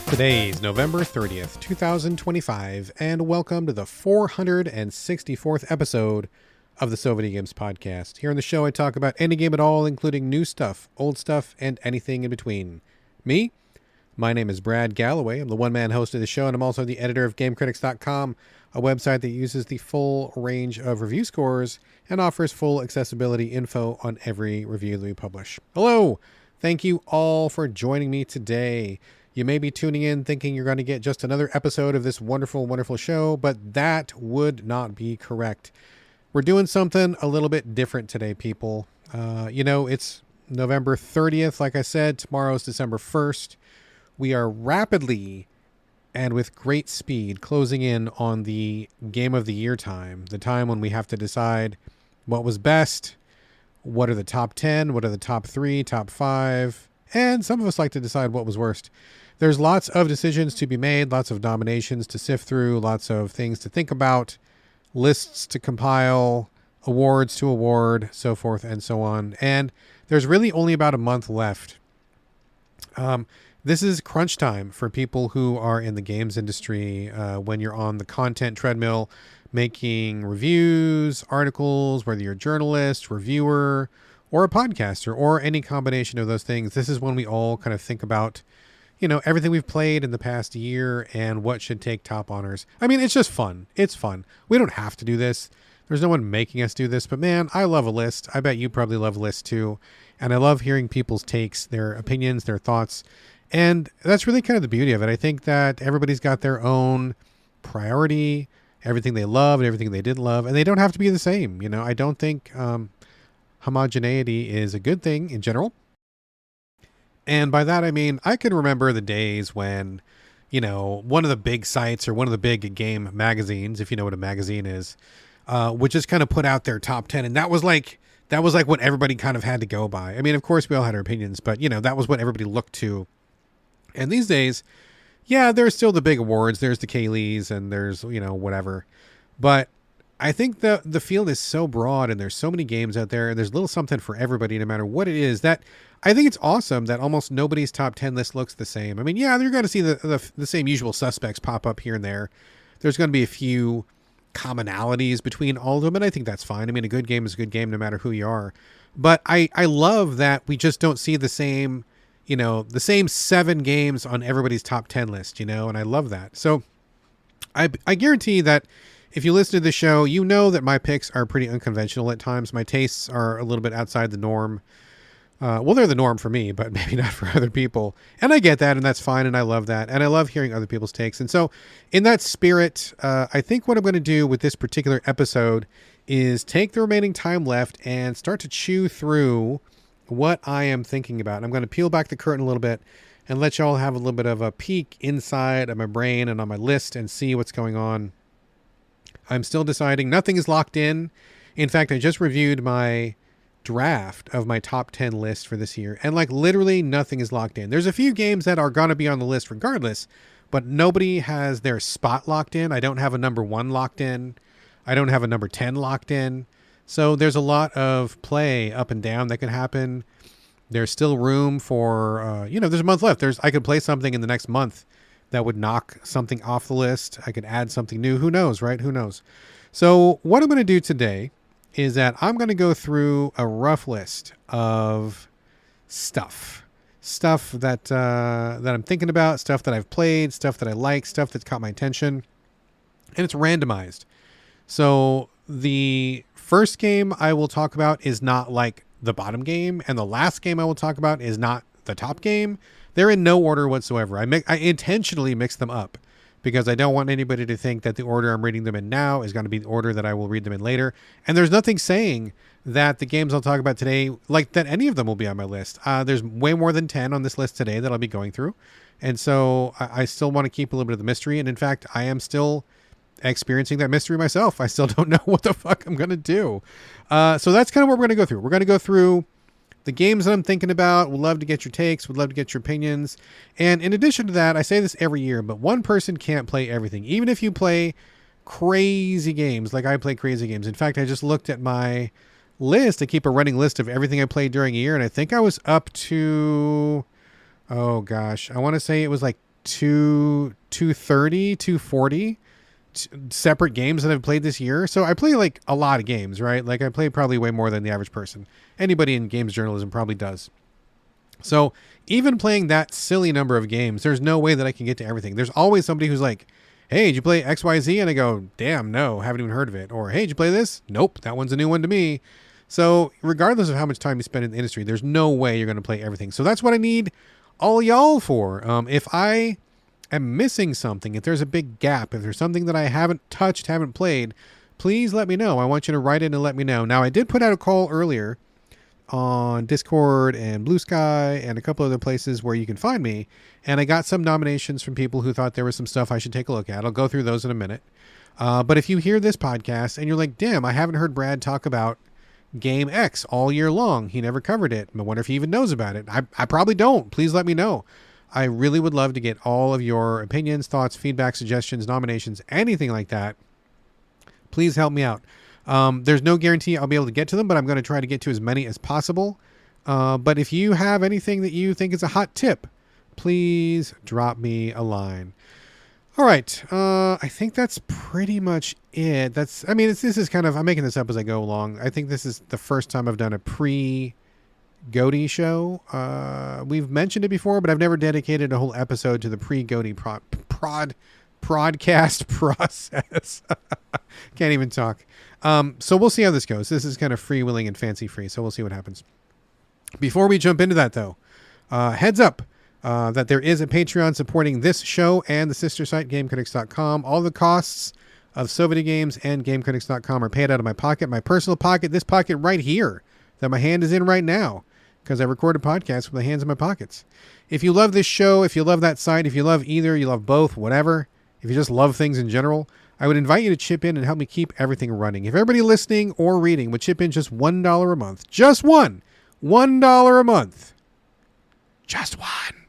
Today's November 30th, 2025, and welcome to the 464th episode of the Videogames podcast. Here on the show, I talk about any game at all, including new stuff, old stuff, and anything in between. My name is Brad Galloway. I'm the one-man host of the show, and I'm also the editor of GameCritics.com, a website that uses the full range of review scores and offers full accessibility info on every review that we publish. Hello! Thank you all for joining me today. You may be tuning in thinking you're going to get just another episode of this wonderful, wonderful show, but that would not be correct. We're doing something a little bit different today, people. It's November 30th, like I said. Tomorrow's December 1st. We are rapidly and with great speed closing in on the Game of the Year time, the time when we have to decide what was best, what are the top 10, what are the top 3, top 5, and some of us like to decide what was worst. There's lots of decisions to be made, lots of nominations to sift through, lots of things to think about, lists to compile, awards to award, so forth and so on. And there's really only about a month left. This is crunch time for people who are in the games industry when you're on the content treadmill, making reviews, articles, whether you're a journalist, reviewer, or a podcaster, or any combination of those things. This is when we all kind of think about, everything we've played in the past year and what should take top honors. I mean, it's just fun. It's fun. We don't have to do this. There's no one making us do this, but man, I love a list. I bet you probably love lists too. And I love hearing people's takes, their opinions, their thoughts. And that's really kind of the beauty of it. I think that everybody's got their own priority, everything they love and everything they didn't love, and they don't have to be the same. I don't think homogeneity is a good thing in general. And by that, I mean, I can remember the days when, one of the big sites or one of the big game magazines, if you know what a magazine is, would just kind of put out their top 10. And that was like what everybody kind of had to go by. I mean, of course, we all had our opinions, but, that was what everybody looked to. And these days, yeah, there's still the big awards. There's the Kayleys and there's, whatever. But I think the field is so broad and there's so many games out there and there's a little something for everybody, no matter what it is, that I think it's awesome that almost nobody's top 10 list looks the same. I mean, yeah, you're going to see the same usual suspects pop up here and there. There's going to be a few commonalities between all of them, and I think that's fine. I mean, a good game is a good game no matter who you are. But I love that we just don't see the same 7 games on everybody's top 10 list, and I love that. So I guarantee that if you listen to the show, you know that my picks are pretty unconventional at times. My tastes are a little bit outside the norm. Well, they're the norm for me, but maybe not for other people. And I get that, and that's fine, and I love that. And I love hearing other people's takes. And so in that spirit, I think what I'm going to do with this particular episode is take the remaining time left and start to chew through what I am thinking about. I'm going to peel back the curtain a little bit and let y'all have a little bit of a peek inside of my brain and on my list and see what's going on. I'm still deciding. Nothing is locked in. In fact, I just reviewed my draft of my top 10 list for this year, and literally nothing is locked in. There's a few games that are going to be on the list regardless, but nobody has their spot locked in. I don't have a number 1 locked in. I don't have a number 10 locked in. So there's a lot of play up and down that can happen. There's still room for, there's a month left. I could play something in the next month that would knock something off the list. I could add something new. Who knows, right? Who knows? So what I'm going to do today is that I'm going to go through a rough list of stuff that I'm thinking about, stuff that I've played, stuff that I like, stuff that's caught my attention, and it's randomized. So the first game I will talk about is not like the bottom game, and the last game I will talk about is not the top game. They're in no order whatsoever. I intentionally mix them up because I don't want anybody to think that the order I'm reading them in now is going to be the order that I will read them in later. And there's nothing saying that the games I'll talk about today, that any of them will be on my list. There's way more than 10 on this list today that I'll be going through. And so I still want to keep a little bit of the mystery. And in fact, I am still experiencing that mystery myself. I still don't know what the fuck I'm going to do. So that's kind of what we're going to go through. We're going to go through the games that I'm thinking about. Would love to get your takes. Would love to get your opinions. And in addition to that, I say this every year, but one person can't play everything. Even if you play crazy games, like I play crazy games. In fact, I just looked at my list. I keep a running list of everything I played during a year, and I think I was up to, oh gosh, I want to say it was like 230, 240 separate games that I've played this year. So I play like a lot of games, right? Like I play probably way more than the average person. Anybody in games journalism probably does. So even playing that silly number of games, there's no way that I can get to everything. There's always somebody who's like, hey, did you play XYZ? And I go, damn, no, haven't even heard of it. Or, hey, did you play this? Nope, that one's a new one to me. So regardless of how much time you spend in the industry, there's no way you're going to play everything. So that's what I need all y'all for. If I am missing something, if there's a big gap, if there's something that I haven't touched, haven't played, please let me know. I want you to write in and let me know. Now, I did put out a call earlier on Discord and Blue Sky and a couple other places where you can find me. And I got some nominations from people who thought there was some stuff I should take a look at. I'll go through those in a minute. But if you hear this podcast and you're like, damn, I haven't heard Brad talk about Game X all year long. He never covered it. I wonder if he even knows about it. I probably don't. Please let me know. I really would love to get all of your opinions, thoughts, feedback, suggestions, nominations, anything like that. Please help me out. There's no guarantee I'll be able to get to them, but I'm going to try to get to as many as possible. But if you have anything that you think is a hot tip, please drop me a line. All right. I think that's pretty much it. This is kind of, I'm making this up as I go along. I think this is the first time I've done a pre-GOTY show. We've mentioned it before, but I've never dedicated a whole episode to the pre-GOTY broadcast process. Can't even talk. So we'll see how this goes. This is kind of freewheeling and fancy free, so we'll see what happens. Before we jump into that, though, heads up that there is a Patreon supporting this show and the sister site, GameCritics.com. All the costs of Videogames and GameCritics.com are paid out of my pocket, my personal pocket, this pocket right here that my hand is in right now, because I record a podcast with my hands in my pockets. If you love this show, if you love that site, if you love either, you love both, whatever, if you just love things in general, I would invite you to chip in and help me keep everything running. If everybody listening or reading would chip in just $1 a month, just $1 a month, just one,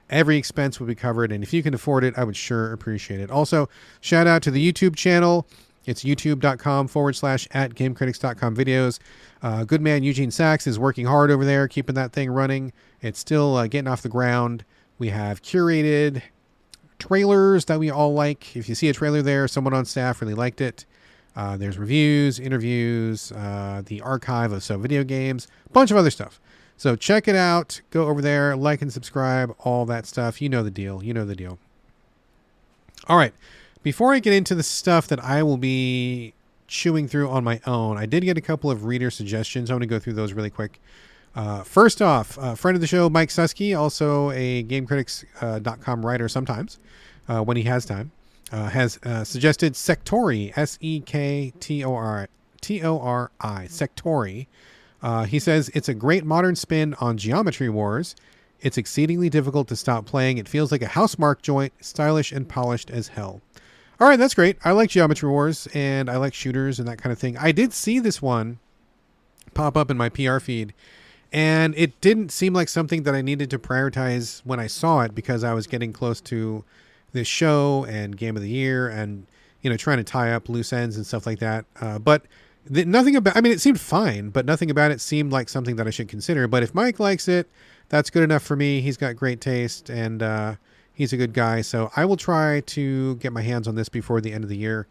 every expense would be covered. And if you can afford it, I would sure appreciate it. Also, shout out to the YouTube channel. It's youtube.com/@gamecritics.com videos. Good man Eugene Sachs is working hard over there, keeping that thing running. It's still getting off the ground. We have curated trailers that we all like. If you see a trailer there, someone on staff really liked it. There's reviews, interviews, the archive of Video Games, a bunch of other stuff. So check it out. Go over there, like and subscribe, all that stuff. You know the deal. You know the deal. All right. Before I get into the stuff that I will be chewing through on my own, I did get a couple of reader suggestions. I'm going to go through those really quick. First off, friend of the show, Mike Susky, also a GameCritics.com writer sometimes, when he has time, has suggested Sectori, Sektori, Sectori. He says, it's a great modern spin on Geometry Wars. It's exceedingly difficult to stop playing. It feels like a housemarque joint, stylish and polished as hell. All right, that's great. I like Geometry Wars, and I like shooters and that kind of thing. I did see this one pop up in my PR feed, and it didn't seem like something that I needed to prioritize when I saw it, because I was getting close to this show and Game of the Year and, trying to tie up loose ends and stuff like that. But nothing about, it seemed fine, but nothing about it seemed like something that I should consider. But if Mike likes it, that's good enough for me. He's got great taste, and he's a good guy. So I will try to get my hands on this before the end of the year.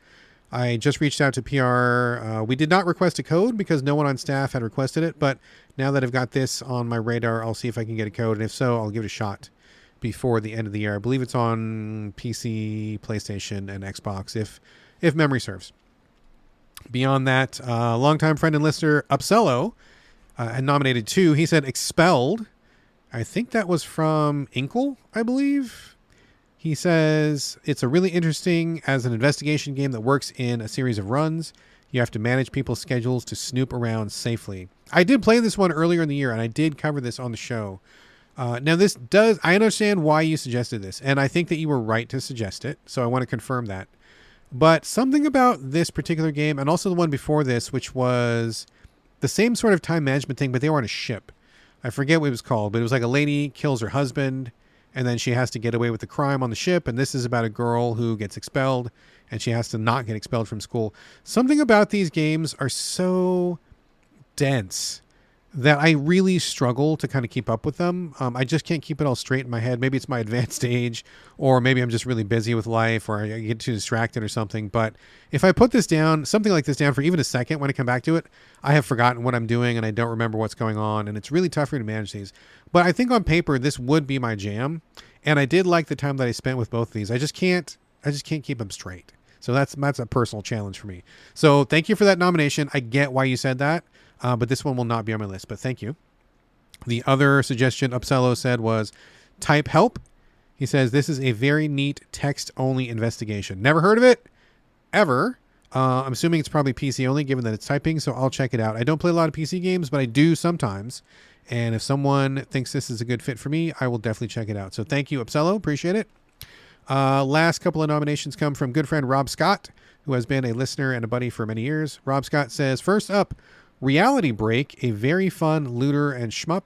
I just reached out to PR. We did not request a code because no one on staff had requested it. But now that I've got this on my radar, I'll see if I can get a code. And if so, I'll give it a shot before the end of the year. I believe it's on PC, PlayStation, and Xbox, if memory serves. Beyond that, longtime friend and listener, Upsello, had nominated 2. He said Expelled. I think that was from Inkle, I believe. He says, it's a really interesting as an investigation game that works in a series of runs. You have to manage people's schedules to snoop around safely. I did play this one earlier in the year, and I did cover this on the show. Now, I understand why you suggested this, and I think that you were right to suggest it, so I want to confirm that. But something about this particular game, and also the one before this, which was the same sort of time management thing, but they were on a ship. I forget what it was called, but it was like a lady kills her husband, and then she has to get away with the crime on the ship. And this is about a girl who gets expelled, and she has to not get expelled from school. Something about these games are so dense that I really struggle to kind of keep up with them. I just can't keep it all straight in my head. Maybe it's my advanced age, or maybe I'm just really busy with life, or I get too distracted or something. But if I put this down, something like this down for even a second, when I come back to it, I have forgotten what I'm doing and I don't remember what's going on. And it's really tough for me to manage these. But I think on paper, this would be my jam. And I did like the time that I spent with both of these. I just can't keep them straight. So that's a personal challenge for me. So thank you for that nomination. I get why you said that. But this one will not be on my list, but thank you. The other suggestion Upsello said was Type Help. He says, this is a very neat text-only investigation. Never heard of it, ever. I'm assuming it's probably PC only, given that it's typing, so I'll check it out. I don't play a lot of PC games, but I do sometimes. And if someone thinks this is a good fit for me, I will definitely check it out. So thank you, Upsello. Appreciate it. Last couple of nominations come from good friend Rob Scott, who has been a listener and a buddy for many years. Rob Scott says, first up, Reality Break, a very fun looter and shmup.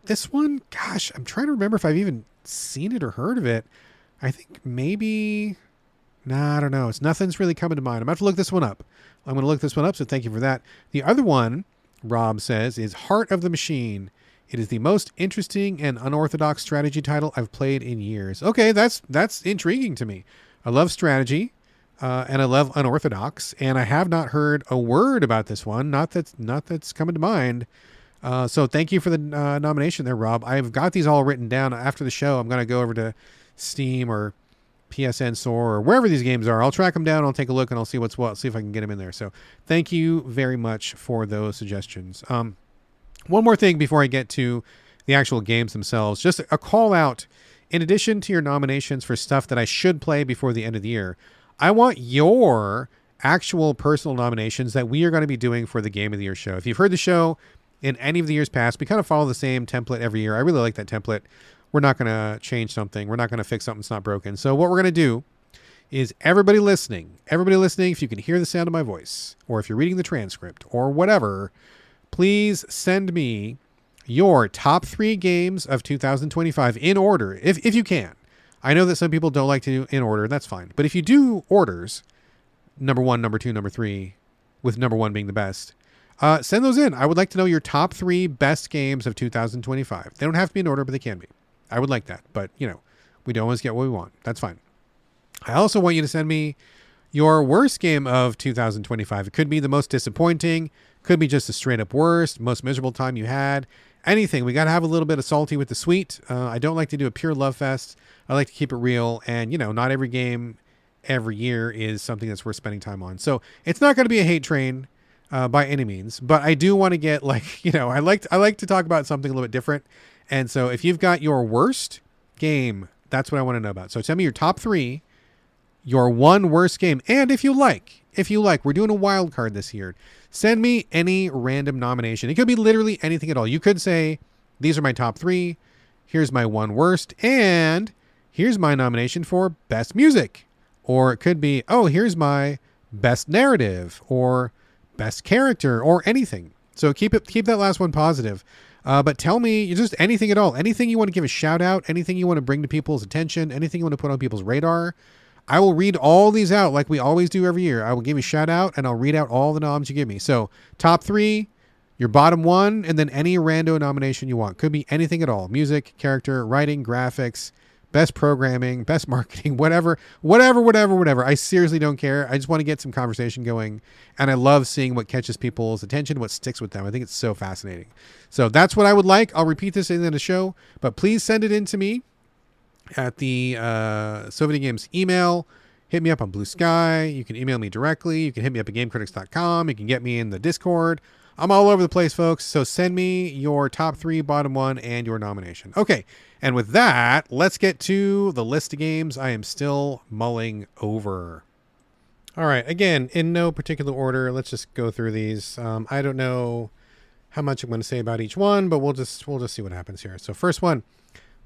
This one, gosh, I'm trying to remember if I've even seen it or heard of it. I think maybe, I don't know. Nothing's really coming to mind. I'm going to have to look this one up. I'm going to look this one up, so thank you for that. The other one, Rob says, is Heart of the Machine. It is the most interesting and unorthodox strategy title I've played in years. Okay, that's intriguing to me. I love strategy. And I love unorthodox, and I have not heard a word about this one. Not that's coming to mind. So thank you for the nomination there, Rob. I've got these all written down. After the show, I'm going to go over to Steam or PSN Store or wherever these games are. I'll track them down. I'll take a look and I'll see what's what. See if I can get them in there. So thank you very much for those suggestions. One more thing before I get to the actual games themselves, just a call out. In addition to your nominations for stuff that I should play before the end of the year, I want your actual personal nominations that we are going to be doing for the Game of the Year show. If you've heard the show in any of the years past, we kind of follow the same template every year. I really like that template. We're not going to change something. We're not going to fix something that's not broken. So what we're going to do is everybody listening, if you can hear the sound of my voice, or if you're reading the transcript or whatever, please send me your top 3 games of 2025 in order, if you can. I know that some people don't like to do in order. That's fine. But if you do orders, number 1, number 2, number 3, with number 1 being the best, send those in. I would like to know your top 3 best games of 2025. They don't have to be in order, but they can be. I would like that. But, we don't always get what we want. That's fine. I also want you to send me your worst game of 2025. It could be the most disappointing. Could be just the straight up worst, most miserable time you had. Anything. We got to have a little bit of salty with the sweet. I don't like to do a pure love fest. I like to keep it real. And, not every game every year is something that's worth spending time on. So it's not going to be a hate train by any means. But I do want to get I like to talk about something a little bit different. And so if you've got your worst game, that's what I want to know about. So tell me your top 3, your 1 worst game. And if you like, we're doing a wild card this year. Send me any random nomination. It could be literally anything at all. You could say, these are my top 3. Here's my 1 worst. And here's my nomination for best music. Or it could be, here's my best narrative or best character or anything. So keep that last one positive. But tell me just anything at all. Anything you want to give a shout out. Anything you want to bring to people's attention. Anything you want to put on people's radar. I will read all these out like we always do every year. I will give you a shout out and I'll read out all the noms you give me. So top 3, your bottom 1, and then any rando nomination you want. Could be anything at all. Music, character, writing, graphics, best programming, best marketing, whatever. I seriously don't care. I just want to get some conversation going. And I love seeing what catches people's attention, what sticks with them. I think it's so fascinating. So that's what I would like. I'll repeat this in the show, but please send it in to me at the Videogames email. Hit me up on Blue Sky. You can email me directly. You can hit me up at GameCritics.com. You can get me in the Discord. I'm all over the place, folks. So send me your top 3, bottom 1, and your nomination. Okay. And with that, let's get to the list of games I am still mulling over. All right. Again, in no particular order, let's just go through these. I don't know how much I'm going to say about each one, but we'll just see what happens here. So first one,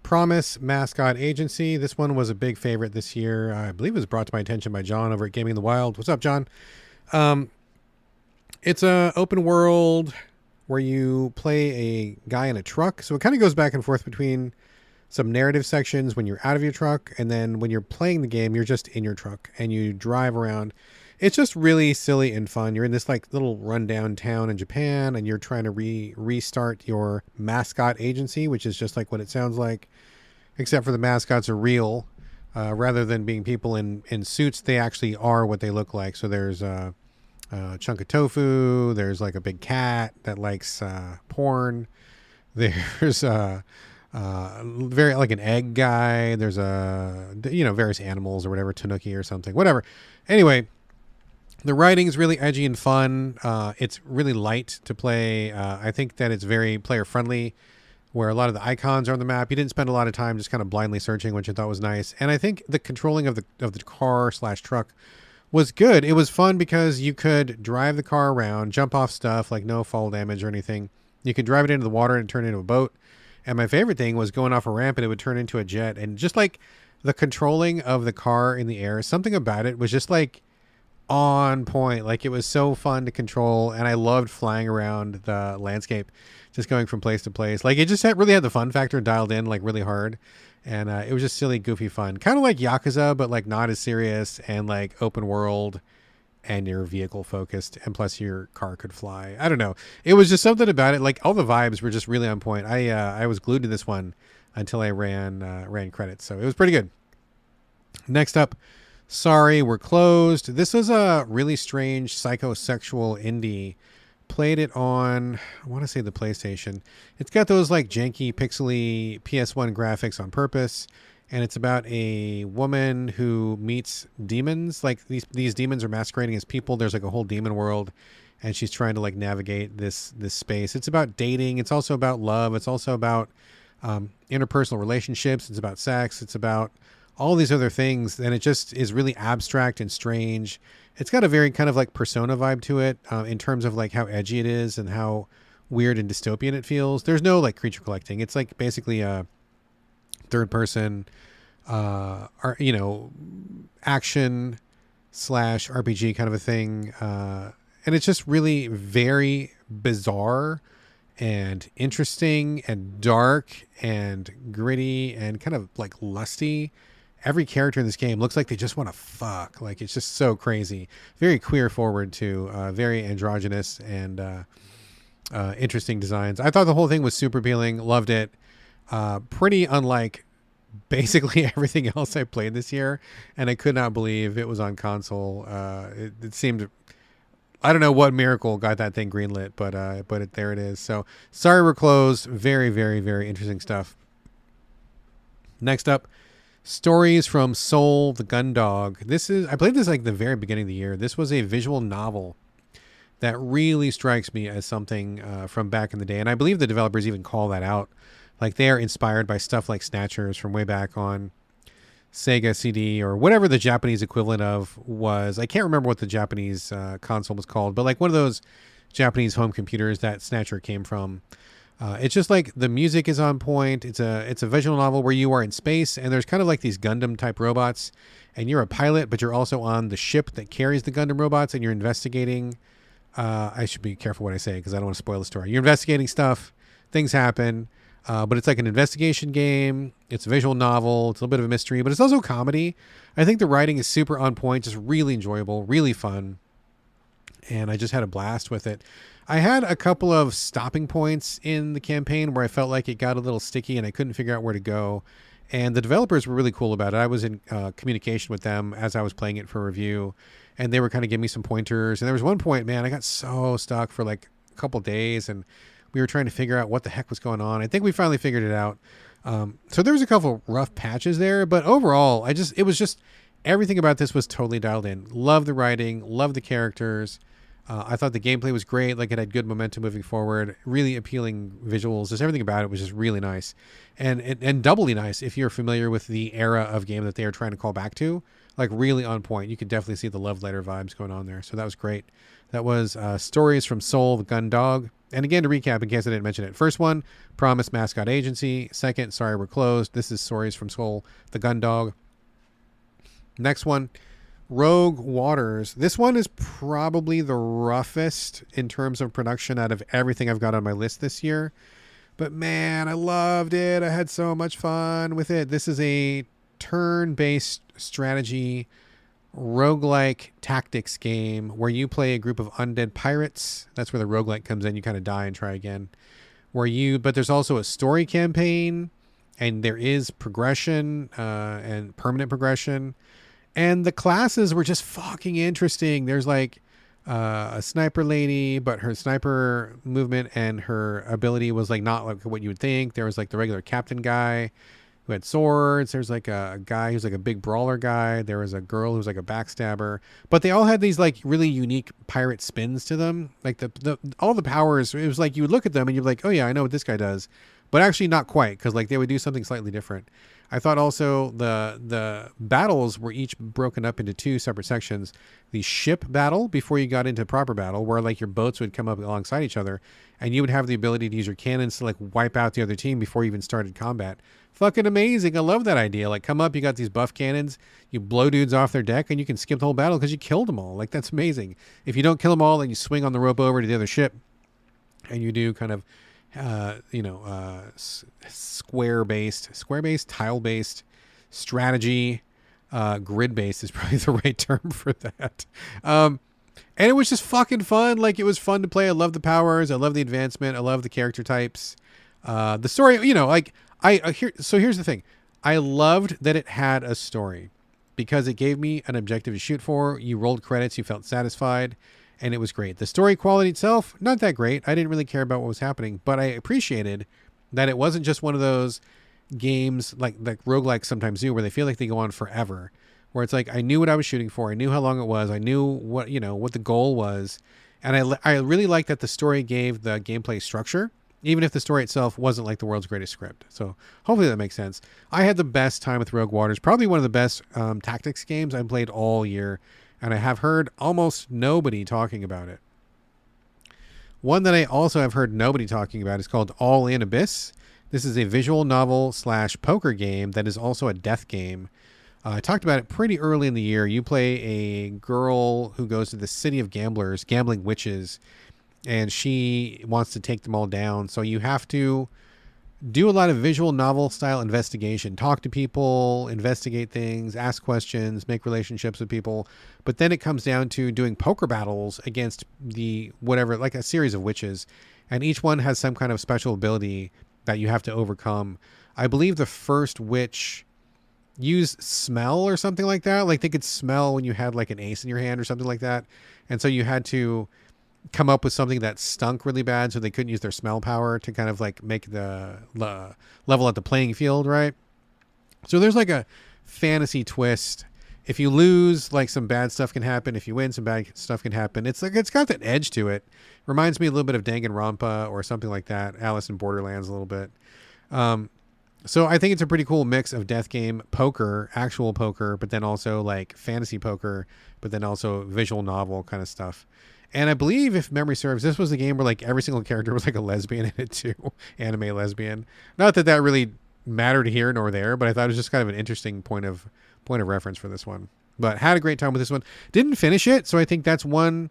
Promise Mascot Agency. This one was a big favorite this year. I believe it was brought to my attention by John over at Gaming in the Wild. What's up, John? It's a open world where you play a guy in a truck. So it kind of goes back and forth between some narrative sections when you're out of your truck, and then when you're playing the game, you're just in your truck and you drive around. It's just really silly and fun. You're in this like little rundown town in Japan, and you're trying to restart your mascot agency, which is just like what it sounds like, except for the mascots are real. Rather than being people in suits, they actually are what they look like. So there's a chunk of tofu. There's like a big cat that likes porn. There's very like an egg guy. There's various animals or whatever, tanuki or something, whatever. Anyway, the writing's really edgy and fun. It's really light to play. I think that it's very player friendly, where a lot of the icons are on the map. You didn't spend a lot of time just kind of blindly searching, which I thought was nice. And I think the controlling of the car / truck was good. It was fun because you could drive the car around, jump off stuff, like no fall damage or anything. You could drive it into the water and turn it into a boat. And my favorite thing was going off a ramp and it would turn into a jet. And just like the controlling of the car in the air, something about it was just like on point. Like it was so fun to control. And I loved flying around the landscape, just going from place to place. Like it just really had the fun factor dialed in like really hard. And it was just silly, goofy fun. Kind of like Yakuza, but like not as serious and like open world and you're vehicle focused. And plus your car could fly. I don't know. It was just something about it. Like all the vibes were just really on point. I was glued to this one until I ran credits. So it was pretty good. Next up, Sorry, We're Closed. This was a really strange psychosexual indie. Played it on, I want to say the PlayStation. It's got those like janky pixely PS1 graphics on purpose, and it's about a woman who meets demons. Like these demons are masquerading as people. There's like a whole demon world, and she's trying to like navigate this space. It's about dating. It's also about love. It's also about interpersonal relationships. It's about sex. It's about all these other things, and it just is really abstract and strange. It's got a very kind of like Persona vibe to it, in terms of like how edgy it is and how weird and dystopian it feels. There's no like creature collecting. It's like basically a third person, action / RPG kind of a thing. And it's just really very bizarre and interesting and dark and gritty and kind of like lusty. Every character in this game looks like they just want to fuck. Like it's just so crazy. Very queer forward too. Very androgynous and interesting designs. I thought the whole thing was super appealing. Loved it. Pretty unlike basically everything else I played this year, and I could not believe it was on console. It seemed, I don't know what miracle got that thing greenlit, but there it is. So Sorry, We're Closed. Very, very, very interesting stuff. Next up, Stories from Soul, the Gundog. I played this like the very beginning of the year. This was a visual novel that really strikes me as something from back in the day. And I believe the developers even call that out. Like they are inspired by stuff like Snatchers from way back on Sega CD or whatever the Japanese equivalent of was. I can't remember what the Japanese console was called, but like one of those Japanese home computers that Snatcher came from. It's just like the music is on point. It's a visual novel where you are in space and there's kind of like these Gundam type robots and you're a pilot, but you're also on the ship that carries the Gundam robots and you're investigating. I should be careful what I say because I don't want to spoil the story. You're investigating stuff. Things happen. But it's like an investigation game. It's a visual novel. It's a little bit of a mystery, but it's also comedy. I think the writing is super on point, just really enjoyable, really fun. And I just had a blast with it. I had a couple of stopping points in the campaign where I felt like it got a little sticky and I couldn't figure out where to go. And the developers were really cool about it. I was in communication with them as I was playing it for review, and they were kind of giving me some pointers. And there was one point, man, I got so stuck for like a couple days, and we were trying to figure out what the heck was going on. I think we finally figured it out. So there was a couple rough patches there, but overall, it was just everything about this was totally dialed in. Love the writing, love the characters. I thought the gameplay was great. Like it had good momentum moving forward, really appealing visuals. Just everything about it was just really nice, and doubly nice if you're familiar with the era of game that they are trying to call back to. Like really on point. You could definitely see the love letter vibes going on there. So that was great. That was Stories from Soul, the Gundog. And again, to recap, in case I didn't mention it. First one, Promise Mascot Agency. Second, Sorry, We're Closed. This is Stories from Soul, the Gundog. Next one, Rogue Waters. This one is probably the roughest in terms of production out of everything I've got on my list this year. But man, I loved it. I had so much fun with it. This is a turn-based strategy roguelike tactics game where you play a group of undead pirates. That's where the roguelike comes in. You kind of die and try again. But there's also a story campaign, and there is progression and permanent progression. And the classes were just fucking interesting. There's like a sniper lady, but her sniper movement and her ability was like not like what you would think. There was like the regular captain guy who had swords. There's like a guy who's like a big brawler guy. There was a girl who's like a backstabber. But they all had these like really unique pirate spins to them. Like all the powers, it was like you would look at them and you're like, oh yeah, I know what this guy does. But actually not quite, because like they would do something slightly different. I thought also the battles were each broken up into two separate sections. The ship battle before you got into proper battle, where like your boats would come up alongside each other and you would have the ability to use your cannons to like wipe out the other team before you even started combat. Fucking amazing. I love that idea. Like come up, you got these buff cannons, you blow dudes off their deck and you can skip the whole battle because you killed them all. Like that's amazing. If you don't kill them all, then you swing on the rope over to the other ship and you do kind of square-based, tile-based strategy. Grid-based is probably the right term for that. And it was just fucking fun. Like it was fun to play. I love the powers. I love the advancement. I love the character types. The story, here's the thing. I loved that it had a story because it gave me an objective to shoot for. You rolled credits. You felt satisfied. And it was great. The story quality itself, not that great. I didn't really care about what was happening, but I appreciated that it wasn't just one of those games like roguelikes sometimes do, where they feel like they go on forever. Where it's like I knew what I was shooting for, I knew how long it was, I knew what the goal was, and I really liked that the story gave the gameplay structure, even if the story itself wasn't like the world's greatest script. So hopefully that makes sense. I had the best time with Rogue Waters, probably one of the best tactics games I've played all year. And I have heard almost nobody talking about it. One that I also have heard nobody talking about is called All In Abyss. This is a visual novel / poker game that is also a death game. I talked about it pretty early in the year. You play a girl who goes to the city of gamblers, gambling witches, and she wants to take them all down. So you have to do a lot of visual novel style investigation, talk to people, investigate things, ask questions, make relationships with people. But then it comes down to doing poker battles against like a series of witches. And each one has some kind of special ability that you have to overcome. I believe the first witch used smell or something like that. Like they could smell when you had like an ace in your hand or something like that. And so you had to come up with something that stunk really bad so they couldn't use their smell power to kind of like make the level at the playing field, right? So there's like a fantasy twist. If you lose, like some bad stuff can happen. If you win, some bad stuff can happen. It's like it's got that edge to it. Reminds me a little bit of Danganronpa or something like that. Alice in Borderlands a little bit. So I think it's a pretty cool mix of death game, poker, actual poker, but then also like fantasy poker, but then also visual novel kind of stuff. And I believe, if memory serves, this was a game where like every single character was like a lesbian in it too. Anime lesbian. Not that really mattered here nor there, but I thought it was just kind of an interesting point of reference for this one. But had a great time with this one. Didn't finish it, so I think that's one.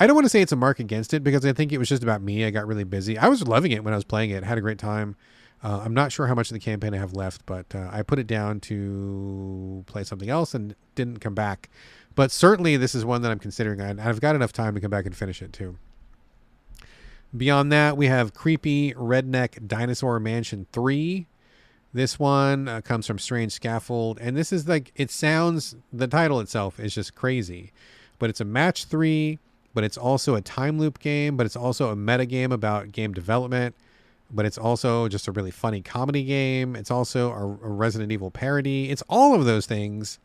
I don't want to say it's a mark against it because I think it was just about me. I got really busy. I was loving it when I was playing it. Had a great time. I'm not sure how much of the campaign I have left, but I put it down to play something else and didn't come back. But certainly this is one that I'm considering, and I've got enough time to come back and finish it too. Beyond that, we have Creepy Redneck Dinosaur Mansion 3. This one comes from Strange Scaffold, and this is like, the title itself is just crazy. But it's a match 3, but it's also a time loop game, but it's also a meta game about game development, but it's also just a really funny comedy game. It's also a Resident Evil parody. It's all of those things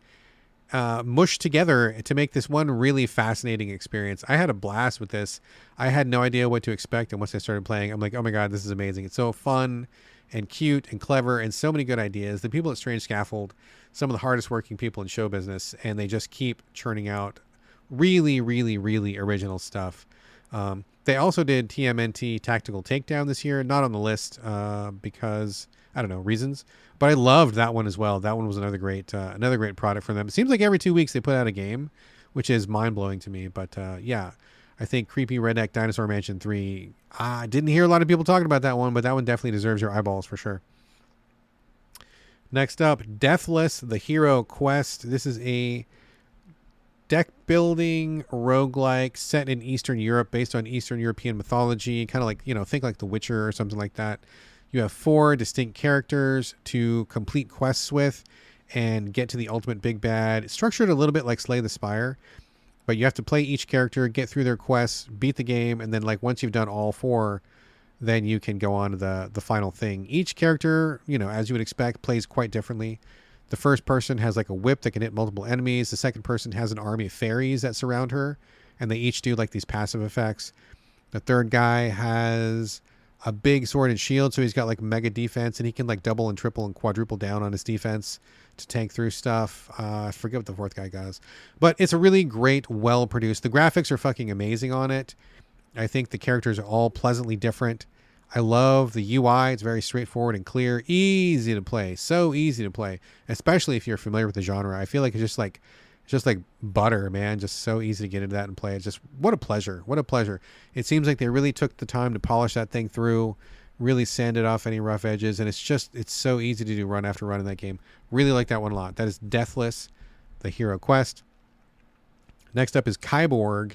mushed together to make this one really fascinating experience. I had a blast with this. I had no idea what to expect, and once I started playing, I'm like, oh my god, this is amazing. It's so fun and cute and clever and so many good ideas. The people at Strange Scaffold, some of the hardest working people in show business, and they just keep churning out really, really, really original stuff. They also did TMNT Tactical Takedown this year, not on the list because, I don't know, reasons. But I loved that one as well. That one was another great product from them. It seems like every 2 weeks they put out a game, which is mind-blowing to me. But yeah, I think Creepy Redneck Dinosaur Mansion 3, I didn't hear a lot of people talking about that one, but that one definitely deserves your eyeballs for sure. Next up, Deathless, the Hero Quest. This is a deck building roguelike set in Eastern Europe based on Eastern European mythology, kind of like, think like The Witcher or something like that. You have 4 distinct characters to complete quests with and get to the ultimate big bad. It's structured a little bit like Slay the Spire, but you have to play each character, get through their quests, beat the game, and then like once you've done all 4, then you can go on to the final thing. Each character, as you would expect, plays quite differently. The first person has like a whip that can hit multiple enemies. The second person has an army of fairies that surround her, and they each do like these passive effects. The third guy has a big sword and shield, so he's got like mega defense, and he can like double and triple and quadruple down on his defense to tank through stuff. I forget what the fourth guy does, but it's a really great, well produced. The graphics are fucking amazing on it. I think the characters are all pleasantly different. I love the UI. It's very straightforward and clear, easy to play, so easy to play, especially if you're familiar with the genre. I feel like it's just like butter, man. Just so easy to get into that and play. It's just, what a pleasure. What a pleasure. It seems like they really took the time to polish that thing through, really sanded off any rough edges. And it's so easy to do run after run in that game. Really like that one a lot. That is Deathless, the hero quest. Next up is Kyborg,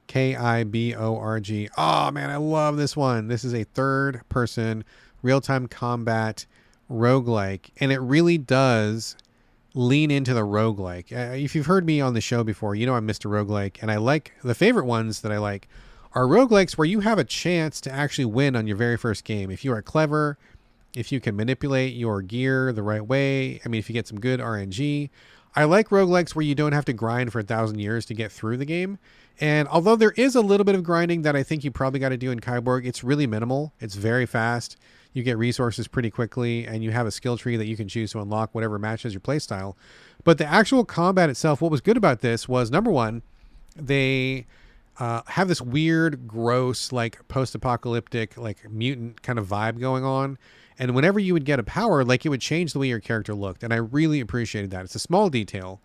Kiborg. Oh man, I love this one. This is a third person real-time combat roguelike. And it really does lean into the roguelike. If you've heard me on the show before, you know I'm Mr. Roguelike, and I like the favorite ones that I like are roguelikes where you have a chance to actually win on your very first game. If you are clever, if you can manipulate your gear the right way, if you get some good RNG. I like roguelikes where you don't have to grind for 1,000 years to get through the game. And although there is a little bit of grinding that I think you probably got to do in Kyborg, it's really minimal. It's very fast. You get resources pretty quickly, and you have a skill tree that you can choose to unlock whatever matches your playstyle. But the actual combat itself, what was good about this was, number one, they have this weird, gross, like post-apocalyptic, like mutant kind of vibe going on. And whenever you would get a power, like it would change the way your character looked. And I really appreciated that. It's a small detail.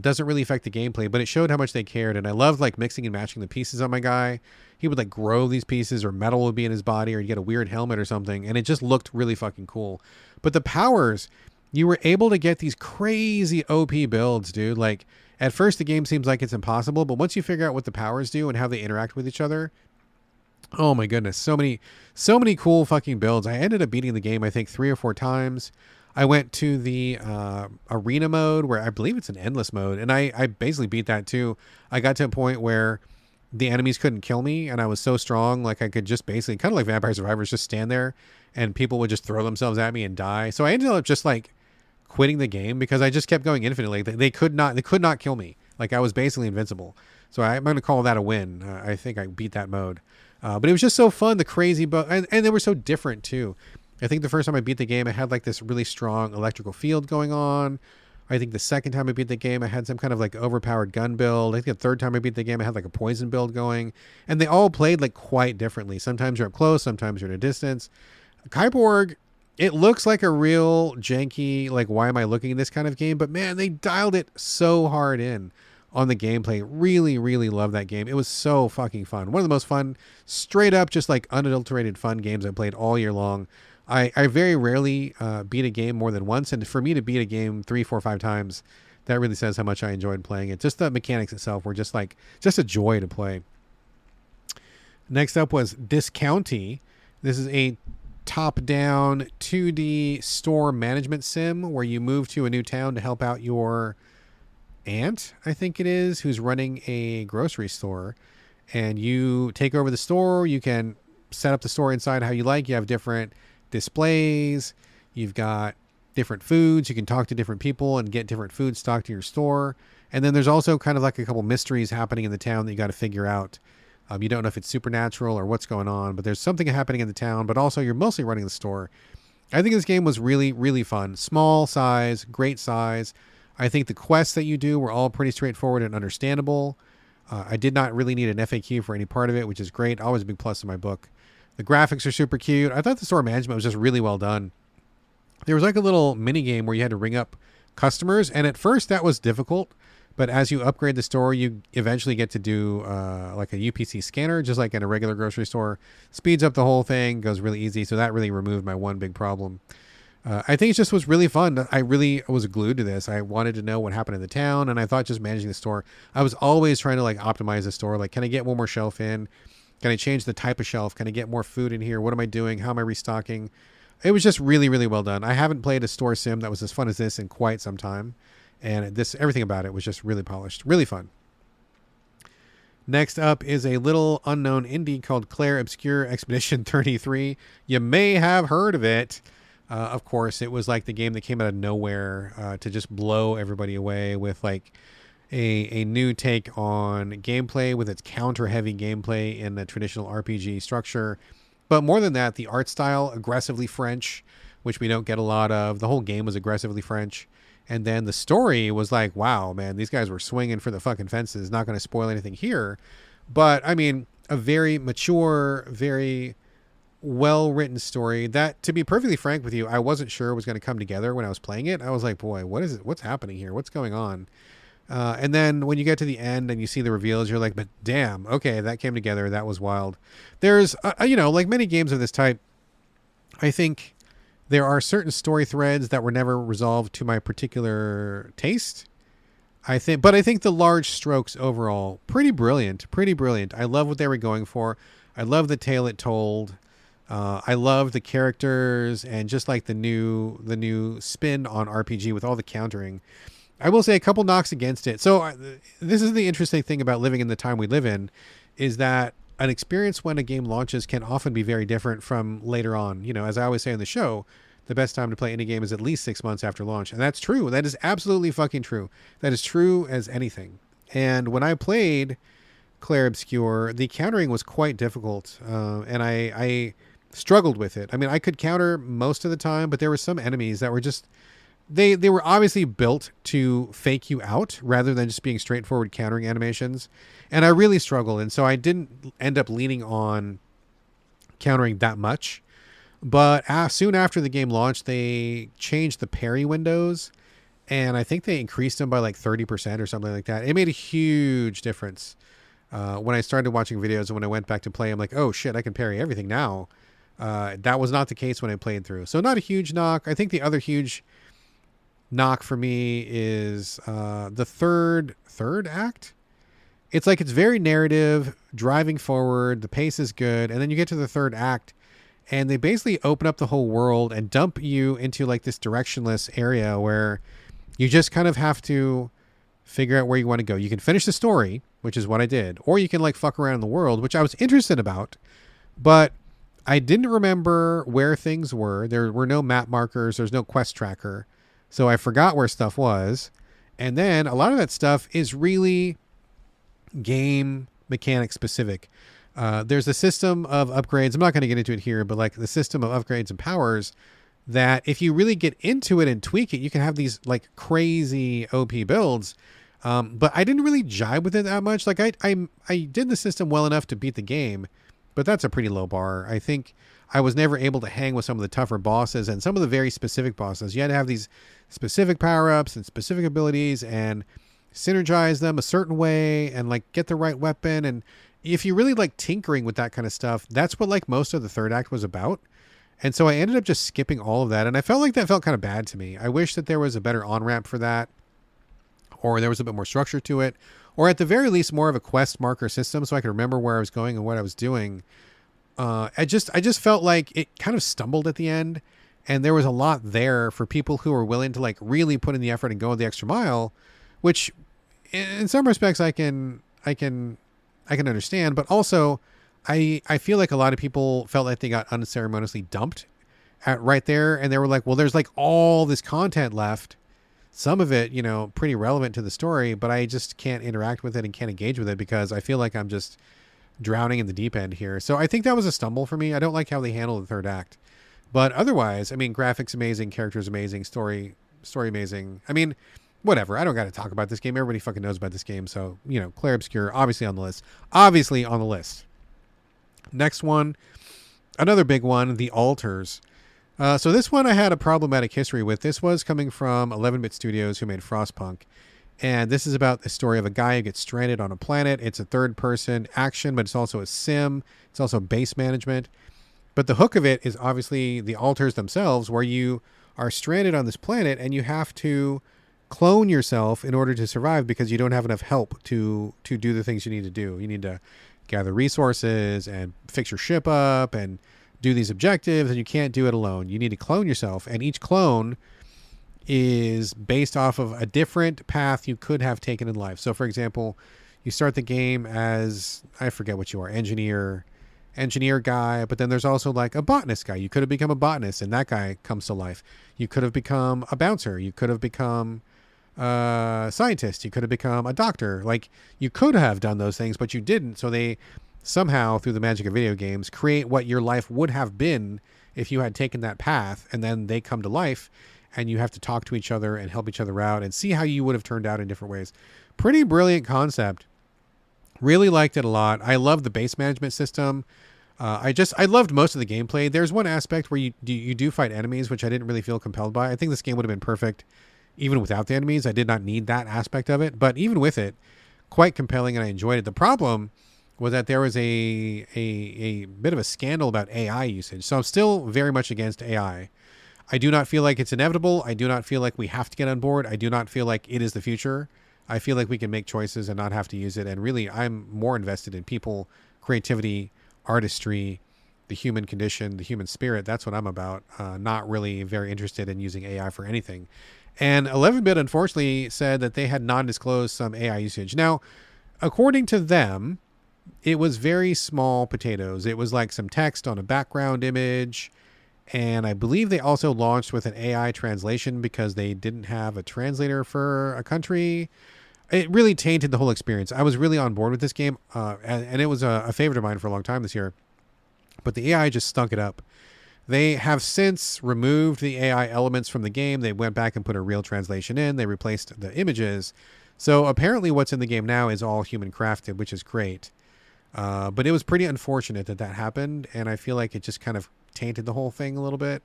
Doesn't really affect the gameplay, but it showed how much they cared. And I loved like mixing and matching the pieces on my guy. He would like grow these pieces, or metal would be in his body, or you get a weird helmet or something. And it just looked really fucking cool. But the powers, you were able to get these crazy OP builds, dude. Like at first the game seems like it's impossible, but once you figure out what the powers do and how they interact with each other, oh my goodness, so many cool fucking builds. I ended up beating the game, I think 3 or 4 times. I went to the arena mode, where I believe it's an endless mode, and I basically beat that too. I got to a point where the enemies couldn't kill me, and I was so strong, like I could just basically, kind of like Vampire Survivors, just stand there, and people would just throw themselves at me and die. So I ended up just like quitting the game because I just kept going infinitely. They could not kill me. Like I was basically invincible. So I'm going to call that a win. I think I beat that mode. But it was just so fun, the crazy, and they were so different too. I think the first time I beat the game, I had like this really strong electrical field going on. I think the second time I beat the game, I had some kind of like overpowered gun build. I think the third time I beat the game, I had like a poison build going. And they all played like quite differently. Sometimes you're up close, sometimes you're at a distance. Kyborg, it looks like a real janky, like why am I looking at this kind of game? But man, they dialed it so hard in on the gameplay. Really, really love that game. It was so fucking fun. One of the most fun, straight up, just like unadulterated fun games I played all year long. I very rarely beat a game more than once, and for me to beat a game 3, 4, 5 times, that really says how much I enjoyed playing it. Just the mechanics itself were just a joy to play. Next up was Discounty. This is a top-down 2D store management sim where you move to a new town to help out your aunt, I think it is, who's running a grocery store, and you take over the store. You can set up the store inside how you like. You have different displays, you've got different foods, you can talk to different people and get different foods stocked to your store. And then there's also kind of like a couple mysteries happening in the town that you got to figure out. You don't know if it's supernatural or what's going on, but there's something happening in the town, but also you're mostly running the store. I think this game was really, really fun. Small size, great size. I think the quests that you do were all pretty straightforward and understandable. I did not really need an FAQ for any part of it, which is great. Always a big plus in my book. The graphics are super cute. I thought the store management was just really well done. There was like a little mini game where you had to ring up customers, and at first that was difficult, but as you upgrade the store, you eventually get to do like a UPC scanner, just like in a regular grocery store. Speeds up the whole thing, goes really easy, so that really removed my one big problem. I think it just was really fun. I really was glued to this. I wanted to know what happened in the town, and I thought just managing the store, I was always trying to like optimize the store. Like, can I get one more shelf in? Can I change the type of shelf? Can I get more food in here? What am I doing? How am I restocking? It was just really, really well done. I haven't played a store sim that was as fun as this in quite some time. And everything about it was just really polished, really fun. Next up is a little unknown indie called Claire Obscure Expedition 33. You may have heard of it. Of course, it was like the game that came out of nowhere to just blow everybody away with like a new take on gameplay with its counter-heavy gameplay in the traditional RPG structure. But more than that, the art style, aggressively French, which we don't get a lot of. The whole game was aggressively French. And then the story was like, wow, man, these guys were swinging for the fucking fences. Not going to spoil anything here. But, I mean, a very mature, very well-written story that, to be perfectly frank with you, I wasn't sure was going to come together when I was playing it. I was like, boy, what is it? What's happening here? What's going on? And then when you get to the end and you see the reveals, you're like, but damn, okay, that came together. That was wild. There's, like many games of this type, I think there are certain story threads that were never resolved to my particular taste. I think the large strokes overall, pretty brilliant. I love what they were going for. I love the tale it told. I love the characters and just like the new spin on RPG with all the countering. I will say a couple knocks against it. So this is the interesting thing about living in the time we live in, is that an experience when a game launches can often be very different from later on. As I always say on the show, the best time to play any game is at least 6 months after launch. And that's true. That is absolutely fucking true. That is true as anything. And when I played Claire Obscure, the countering was quite difficult. And I struggled with it. I mean, I could counter most of the time, but there were some enemies that were just... They were obviously built to fake you out rather than just being straightforward countering animations. And I really struggled. And so I didn't end up leaning on countering that much. But soon after the game launched, they changed the parry windows. And I think they increased them by like 30% or something like that. It made a huge difference. When I started watching videos and when I went back to play, I'm like, oh shit, I can parry everything now. That was not the case when I played through. So not a huge knock. I think the other huge knock for me is the third act. It's like it's very narrative, driving forward, the pace is good, and then you get to the third act and they basically open up the whole world and dump you into like this directionless area where you just kind of have to figure out where you want to go. You can finish the story, which is what I did, or you can like fuck around in the world, which I was interested about, but I didn't remember where things were. There were no map markers. There's no quest tracker. So I forgot where stuff was. And then a lot of that stuff is really game mechanic specific. There's a system of upgrades. I'm not going to get into it here, but like the system of upgrades and powers that if you really get into it and tweak it, you can have these like crazy OP builds. But I didn't really jive with it that much. Like I did the system well enough to beat the game, but that's a pretty low bar. I think I was never able to hang with some of the tougher bosses and some of the very specific bosses. You had to have these specific power-ups and specific abilities and synergize them a certain way and like get the right weapon. And if you really like tinkering with that kind of stuff, that's what like most of the third act was about. And so I ended up just skipping all of that. And I felt like that felt kind of bad to me. I wish that there was a better on-ramp for that, or there was a bit more structure to it, or at the very least more of a quest marker system so I could remember where I was going and what I was doing. I just felt like it kind of stumbled at the end, and there was a lot there for people who were willing to like really put in the effort and go the extra mile, which in some respects I can understand, but also I feel like a lot of people felt like they got unceremoniously dumped right there, and they were like, well, there's like all this content left, some of it, pretty relevant to the story, but I just can't interact with it and can't engage with it because I feel like I'm just drowning in the deep end here. So I think that was a stumble for me. I don't like how they handle the third act, but otherwise, I mean, graphics amazing, characters amazing, story amazing. I mean, whatever. I don't got to talk about this game. Everybody fucking knows about this game. So, Claire Obscure, obviously on the list. Next one, another big one, The Alters. So this one I had a problematic history with. This was coming from 11-Bit Studios, who made Frostpunk. And this is about the story of a guy who gets stranded on a planet. It's a third-person action, but it's also a sim. It's also base management. But the hook of it is obviously the altars themselves, where you are stranded on this planet, and you have to clone yourself in order to survive because you don't have enough help to do the things you need to do. You need to gather resources and fix your ship up and do these objectives, and you can't do it alone. You need to clone yourself, and each clone is based off of a different path you could have taken in life. So for example, you start the game as, I forget what you are, engineer guy, but then there's also like a botanist guy. You could have become a botanist and that guy comes to life. You could have become a bouncer. You could have become a scientist. You could have become a doctor. Like, you could have done those things, but you didn't. So they somehow, through the magic of video games, create what your life would have been if you had taken that path, and then they come to life and you have to talk to each other and help each other out and see how you would have turned out in different ways. Pretty brilliant concept. Really liked it a lot. I love the base management system. I loved most of the gameplay. There's one aspect where you do fight enemies, which I didn't really feel compelled by. I think this game would have been perfect even without the enemies. I did not need that aspect of it, but even with it, quite compelling, and I enjoyed it. The problem was that there was a bit of a scandal about AI usage. So I'm still very much against AI. I do not feel like it's inevitable. I do not feel like we have to get on board. I do not feel like it is the future. I feel like we can make choices and not have to use it. And really, I'm more invested in people, creativity, artistry, the human condition, the human spirit. That's what I'm about. Not really very interested in using AI for anything. And 11-bit, unfortunately, said that they had non-disclosed some AI usage. Now, according to them, it was very small potatoes. It was like some text on a background image. And I believe they also launched with an AI translation because they didn't have a translator for a country. It really tainted the whole experience. I was really on board with this game, and it was a favorite of mine for a long time this year. But the AI just stunk it up. They have since removed the AI elements from the game. They went back and put a real translation in. They replaced the images. So apparently what's in the game now is all human crafted, which is great. But it was pretty unfortunate that happened, and I feel like it just kind of tainted the whole thing a little bit.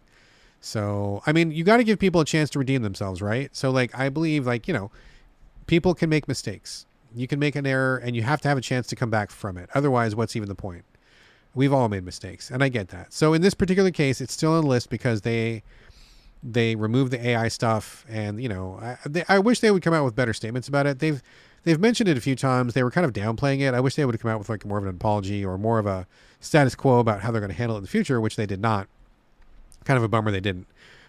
So, I mean, you got to give people a chance to redeem themselves, right? So, like, I believe, like, you know, people can make mistakes. You can make an error, and you have to have a chance to come back from it. Otherwise, what's even the point? We've all made mistakes, and I get that. So, in this particular case, it's still on the list because they removed the AI stuff, and, you know, I wish they would come out with better statements about it. They've mentioned it a few times. They were kind of downplaying it. I wish they would have come out with like more of an apology or more of a status quo about how they're going to handle it in the future, which they did not. Kind of a bummer they didn't.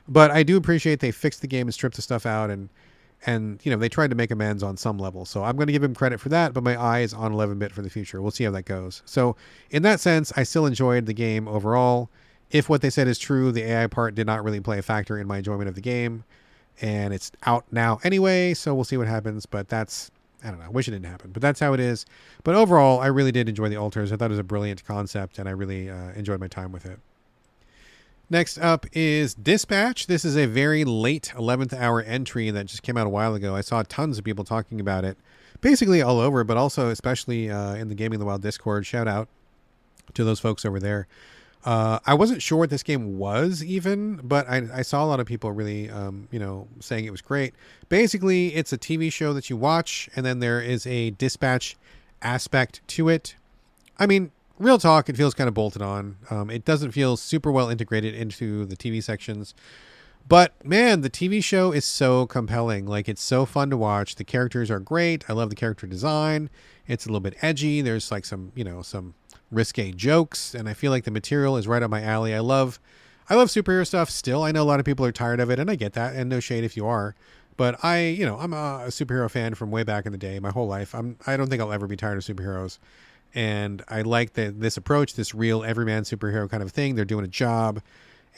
But I do appreciate they fixed the game and stripped the stuff out, and you know, they tried to make amends on some level. So I'm going to give them credit for that, but my eye is on 11-bit for the future. We'll see how that goes. So in that sense, I still enjoyed the game overall. If what they said is true, the AI part did not really play a factor in my enjoyment of the game, and it's out now anyway, so we'll see what happens. But that's, I don't know, I wish it didn't happen, but that's how it is. But overall, I really did enjoy the altars. I thought it was a brilliant concept, and I really enjoyed my time with it. Next up is Dispatch. This is a very late 11th hour entry that just came out a while ago. I saw tons of people talking about it, basically all over, but also especially in the Gaming in the Wild Discord. Shout out to those folks over there. I wasn't sure what this game was even, but I saw a lot of people really, you know, saying it was great. Basically, it's a TV show that you watch, and then there is a dispatch aspect to it. I mean, real talk, it feels kind of bolted on. It doesn't feel super well integrated into the TV sections. But man, the TV show is so compelling. Like, it's so fun to watch. The characters are great. I love the character design. It's a little bit edgy. There's like some, you know, some risque jokes, and I feel like the material is right up my alley. I love superhero stuff still. I know a lot of people are tired of it, and I get that, and no shade if you are. But I'm a superhero fan from way back in the day, my whole life. I don't think I'll ever be tired of superheroes. And I like this approach, this real everyman superhero kind of thing. They're doing a job,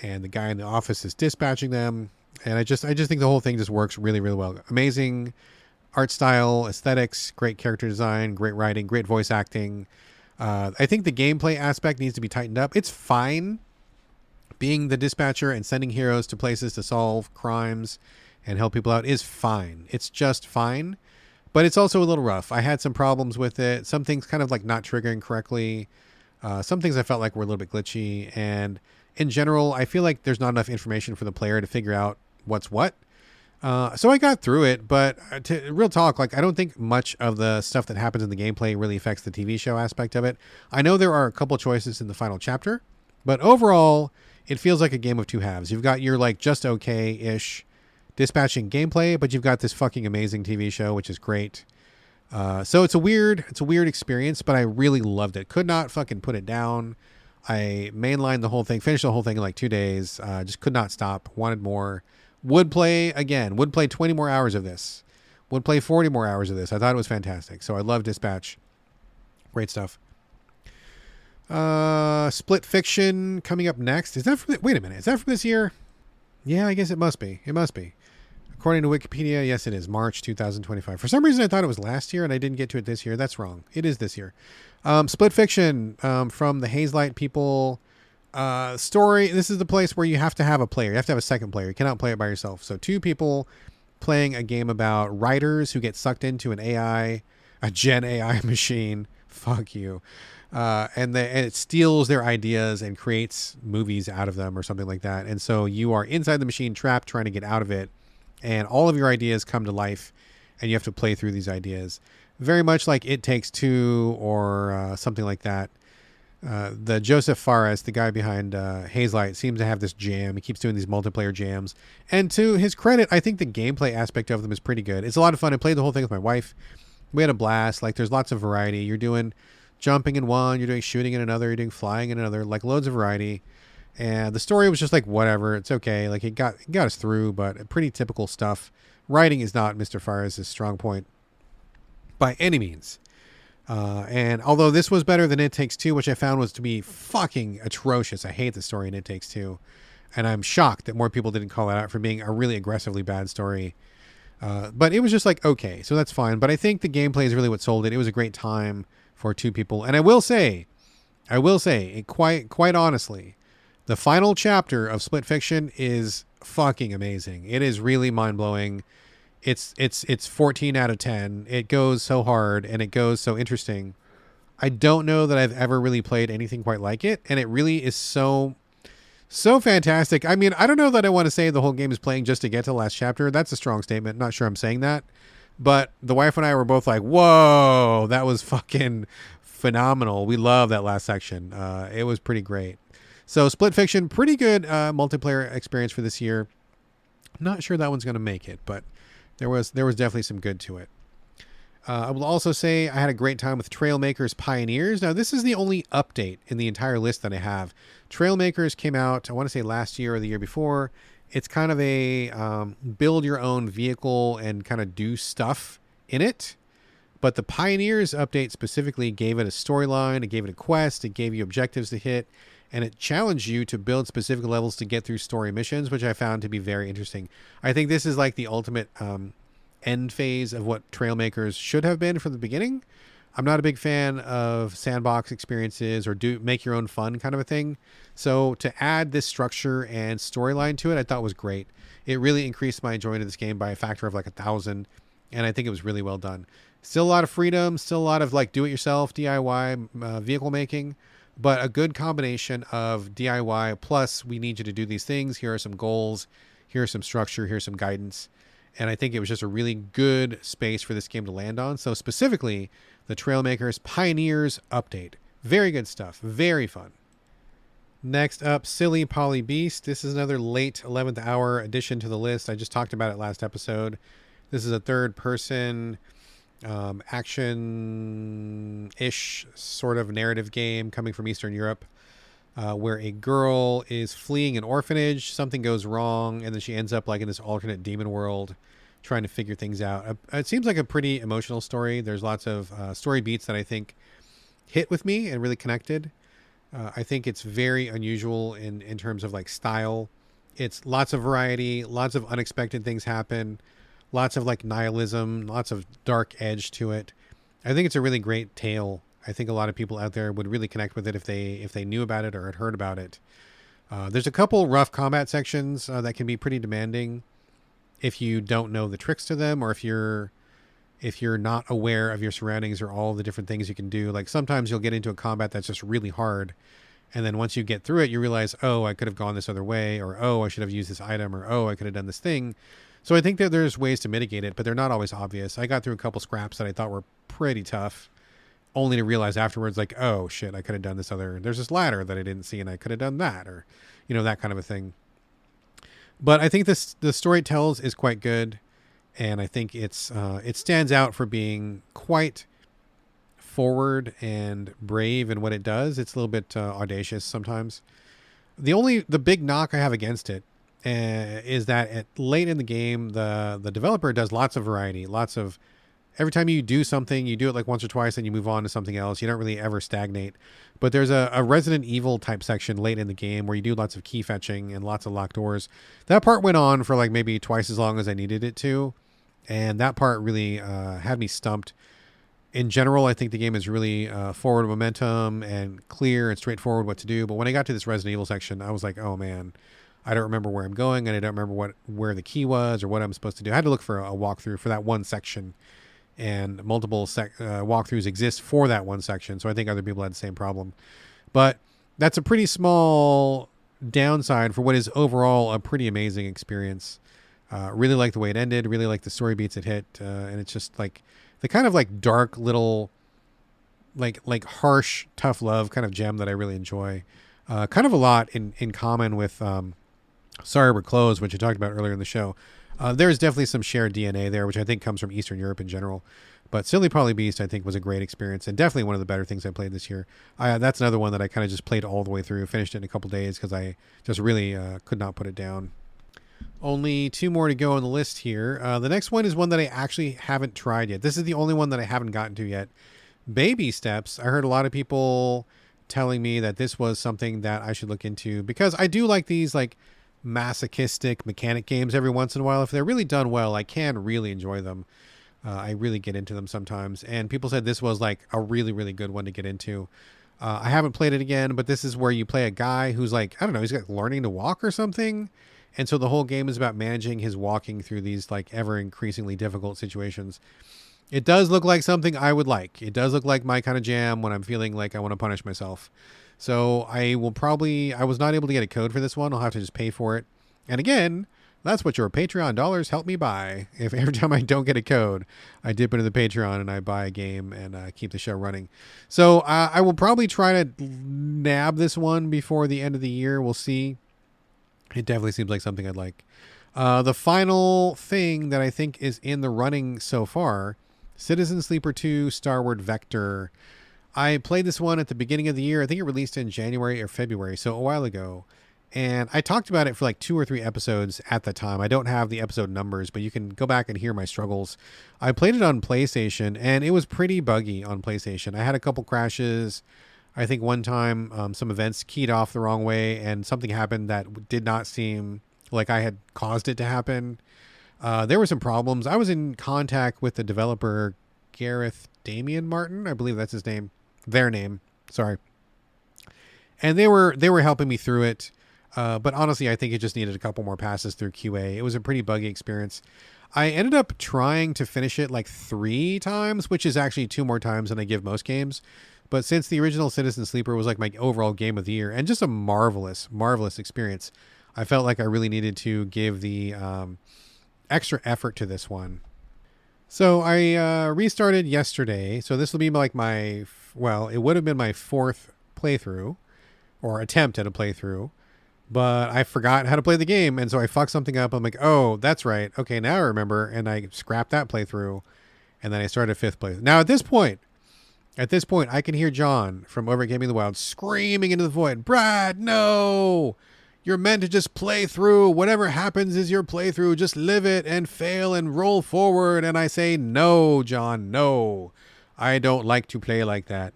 and the guy in the office is dispatching them. And I just think the whole thing just works really, really well. Amazing art style, aesthetics, great character design, great writing, great voice acting. I think the gameplay aspect needs to be tightened up. It's fine being the dispatcher and sending heroes to places to solve crimes and help people out is fine. It's just fine. But it's also a little rough. I had some problems with it. Some things kind of like not triggering correctly. Some things I felt like were a little bit glitchy. And in general, I feel like there's not enough information for the player to figure out what's what. So I got through it, but real talk, like, I don't think much of the stuff that happens in the gameplay really affects the TV show aspect of it. I know there are a couple choices in the final chapter, but overall, it feels like a game of two halves. You've got your like just okay-ish dispatching gameplay, but you've got this fucking amazing TV show, which is great. So it's a weird experience, but I really loved it. Could not fucking put it down. I mainlined the whole thing, finished the whole thing in like 2 days. Just could not stop. Wanted more. Would play again. Would play 20 more hours of this. Would play 40 more hours of this. I thought it was fantastic. So I love Dispatch. Great stuff. Split Fiction coming up next. Is that from? Wait a minute. Is that from this year? Yeah, I guess it must be. It must be. According to Wikipedia, yes, it is March 2025. For some reason, I thought it was last year, and I didn't get to it this year. That's wrong. It is this year. Split Fiction from the Hazelight people. Story. This is the place where you have to have a player. You have to have a second player. You cannot play it by yourself. So 2 people playing a game about writers who get sucked into an AI, a Gen AI machine. Fuck you. And it steals their ideas and creates movies out of them or something like that. And so you are inside the machine, trapped, trying to get out of it. And all of your ideas come to life, and you have to play through these ideas. Very much like It Takes Two or something like that. The Joseph Fares, the guy behind Hazelight, seems to have this jam. He keeps doing these multiplayer jams. And to his credit, I think the gameplay aspect of them is pretty good. It's a lot of fun. I played the whole thing with my wife. We had a blast. Like, there's lots of variety. You're doing jumping in one, you're doing shooting in another, you're doing flying in another, like loads of variety. And the story was just like, whatever, it's okay. Like, it got us through, but pretty typical stuff. Writing is not Mr. Fares' strong point by any means. And although this was better than It Takes Two, which I found was to be fucking atrocious. I hate the story in It Takes Two. And I'm shocked that more people didn't call it out for being a really aggressively bad story. But it was just like, okay, so that's fine. But I think the gameplay is really what sold it. It was a great time for 2 people. And I will say, quite honestly, the final chapter of Split Fiction is fucking amazing. It is really mind-blowing. It's 14 out of 10. It goes so hard and it goes so interesting. I don't know that I've ever really played anything quite like it, and it really is so fantastic. I mean, I don't know that I want to say the whole game is playing just to get to the last chapter. That's a strong statement. Not sure I'm saying that. But the wife and I were both like, whoa, that was fucking phenomenal. We love that last section. It was pretty great. So Split Fiction, pretty good multiplayer experience for this year. Not sure that one's going to make it, but there was definitely some good to it. I will also say I had a great time with Trailmakers Pioneers. Now, this is the only update in the entire list that I have. Trailmakers came out, I want to say last year or the year before. It's kind of a build your own vehicle and kind of do stuff in it. But the Pioneers update specifically gave it a storyline, it gave it a quest, it gave you objectives to hit, and it challenged you to build specific levels to get through story missions, which I found to be very interesting. I think this is like the ultimate end phase of what Trailmakers should have been from the beginning. I'm not a big fan of sandbox experiences or do make your own fun kind of a thing. So to add this structure and storyline to it, I thought was great. It really increased my enjoyment of this game by a factor of like 1,000. And I think it was really well done. Still a lot of freedom, still a lot of like do-it-yourself, DIY vehicle making, but a good combination of DIY plus we need you to do these things. Here are some goals. Here's some structure. Here's some guidance. And I think it was just a really good space for this game to land on. So specifically, the Trailmakers Pioneers update. Very good stuff. Very fun. Next up, Silly Polly Beast. This is another late 11th hour addition to the list. I just talked about it last episode. This is a third-person action-ish sort of narrative game coming from Eastern Europe where a girl is fleeing an orphanage. Something goes wrong, and then she ends up like in this alternate demon world trying to figure things out. It seems like a pretty emotional story. There's lots of story beats that I think hit with me and really connected. I think it's very unusual in terms of like style. It's lots of variety, lots of unexpected things happen. Lots of like nihilism, lots of dark edge to it. I think it's a really great tale. I think a lot of people out there would really connect with it if they knew about it or had heard about it. There's a couple rough combat sections that can be pretty demanding if you don't know the tricks to them, or if you're not aware of your surroundings or all the different things you can do. Like sometimes you'll get into a combat that's just really hard, and then once you get through it, you realize, oh, I could have gone this other way, or oh, I should have used this item, or oh, I could have done this thing. So I think that there's ways to mitigate it, but they're not always obvious. I got through a couple scraps that I thought were pretty tough. only to realize afterwards, like, oh shit, I could have done this other, there's this ladder that I didn't see and I could have done that, or, that kind of a thing. But I think the story it tells is quite good. And I think it stands out for being quite forward and brave in what it does. It's a little bit audacious sometimes. The big knock I have against it is that late in the game, the developer does lots of variety, every time you do something, you do it like once or twice and you move on to something else. You don't really ever stagnate. But there's a Resident Evil type section late in the game where you do lots of key fetching and lots of locked doors. That part went on for like maybe twice as long as I needed it to. And that part really had me stumped. In general, I think the game is really forward momentum and clear and straightforward what to do. But when I got to this Resident Evil section, I was like, oh man, I don't remember where I'm going and I don't remember where the key was or what I'm supposed to do. I had to look for a walkthrough for that one section. And multiple walkthroughs exist for that one section. So I think other people had the same problem. But that's a pretty small downside for what is overall a pretty amazing experience. Really like the way it ended. Really like the story beats it hit. And it's just like the kind of like dark little, like harsh, tough love kind of gem that I really enjoy. Kind of a lot in common with Sorry We're Closed, which I talked about earlier in the show. There's definitely some shared DNA there, which I think comes from Eastern Europe in general. But Silly Probably Beast, I think, was a great experience and definitely one of the better things I played this year. That's another one that I kind of just played all the way through, finished it in a couple days because I just really could not put it down. Only 2 more to go on the list here. The next one is one that I actually haven't tried yet. This is the only one that I haven't gotten to yet. Baby Steps. I heard a lot of people telling me that this was something that I should look into because I do like these like masochistic mechanic games every once in a while. If they're really done well, I can really enjoy them. I really get into them sometimes. And people said this was like a really, really good one to get into. I haven't played it again, but this is where you play a guy who's like, I don't know, he's like learning to walk or something. And so the whole game is about managing his walking through these like ever increasingly difficult situations. It does look like something I would like. It does look like my kind of jam when I'm feeling like I want to punish myself. So I was not able to get a code for this one. I'll have to just pay for it. And again, that's what your Patreon dollars help me buy. If every time I don't get a code, I dip into the Patreon and I buy a game and keep the show running. So I will probably try to nab this one before the end of the year. We'll see. It definitely seems like something I'd like. The final thing that I think is in the running so far, Citizen Sleeper 2 Starward Vector. I played this one at the beginning of the year. I think it released in January or February, so a while ago. And I talked about it for like 2 or 3 episodes at the time. I don't have the episode numbers, but you can go back and hear my struggles. I played it on PlayStation, and it was pretty buggy on PlayStation. I had a couple crashes. I think one time some events keyed off the wrong way, and something happened that did not seem like I had caused it to happen. There were some problems. I was in contact with the developer, Gareth Damian Martin. I believe that's his name. Their name. Sorry. And they were helping me through it. But honestly, I think it just needed a couple more passes through QA. It was a pretty buggy experience. I ended up trying to finish it like 3 times, which is actually 2 more times than I give most games. But since the original Citizen Sleeper was like my overall game of the year and just a marvelous, marvelous experience, I felt like I really needed to give the extra effort to this one. So I restarted yesterday. So this will be like it would have been my 4th playthrough or attempt at a playthrough. But I forgot how to play the game, and so I fucked something up. I'm like, oh, that's right. Okay, now I remember, and I scrapped that playthrough, and then I started a 5th playthrough. Now, at this point, I can hear John from over at Gaming in the Wild screaming into the void, Brad, no! You're meant to just play through. Whatever happens is your playthrough. Just live it and fail and roll forward. And I say, no, John, no. I don't like to play like that.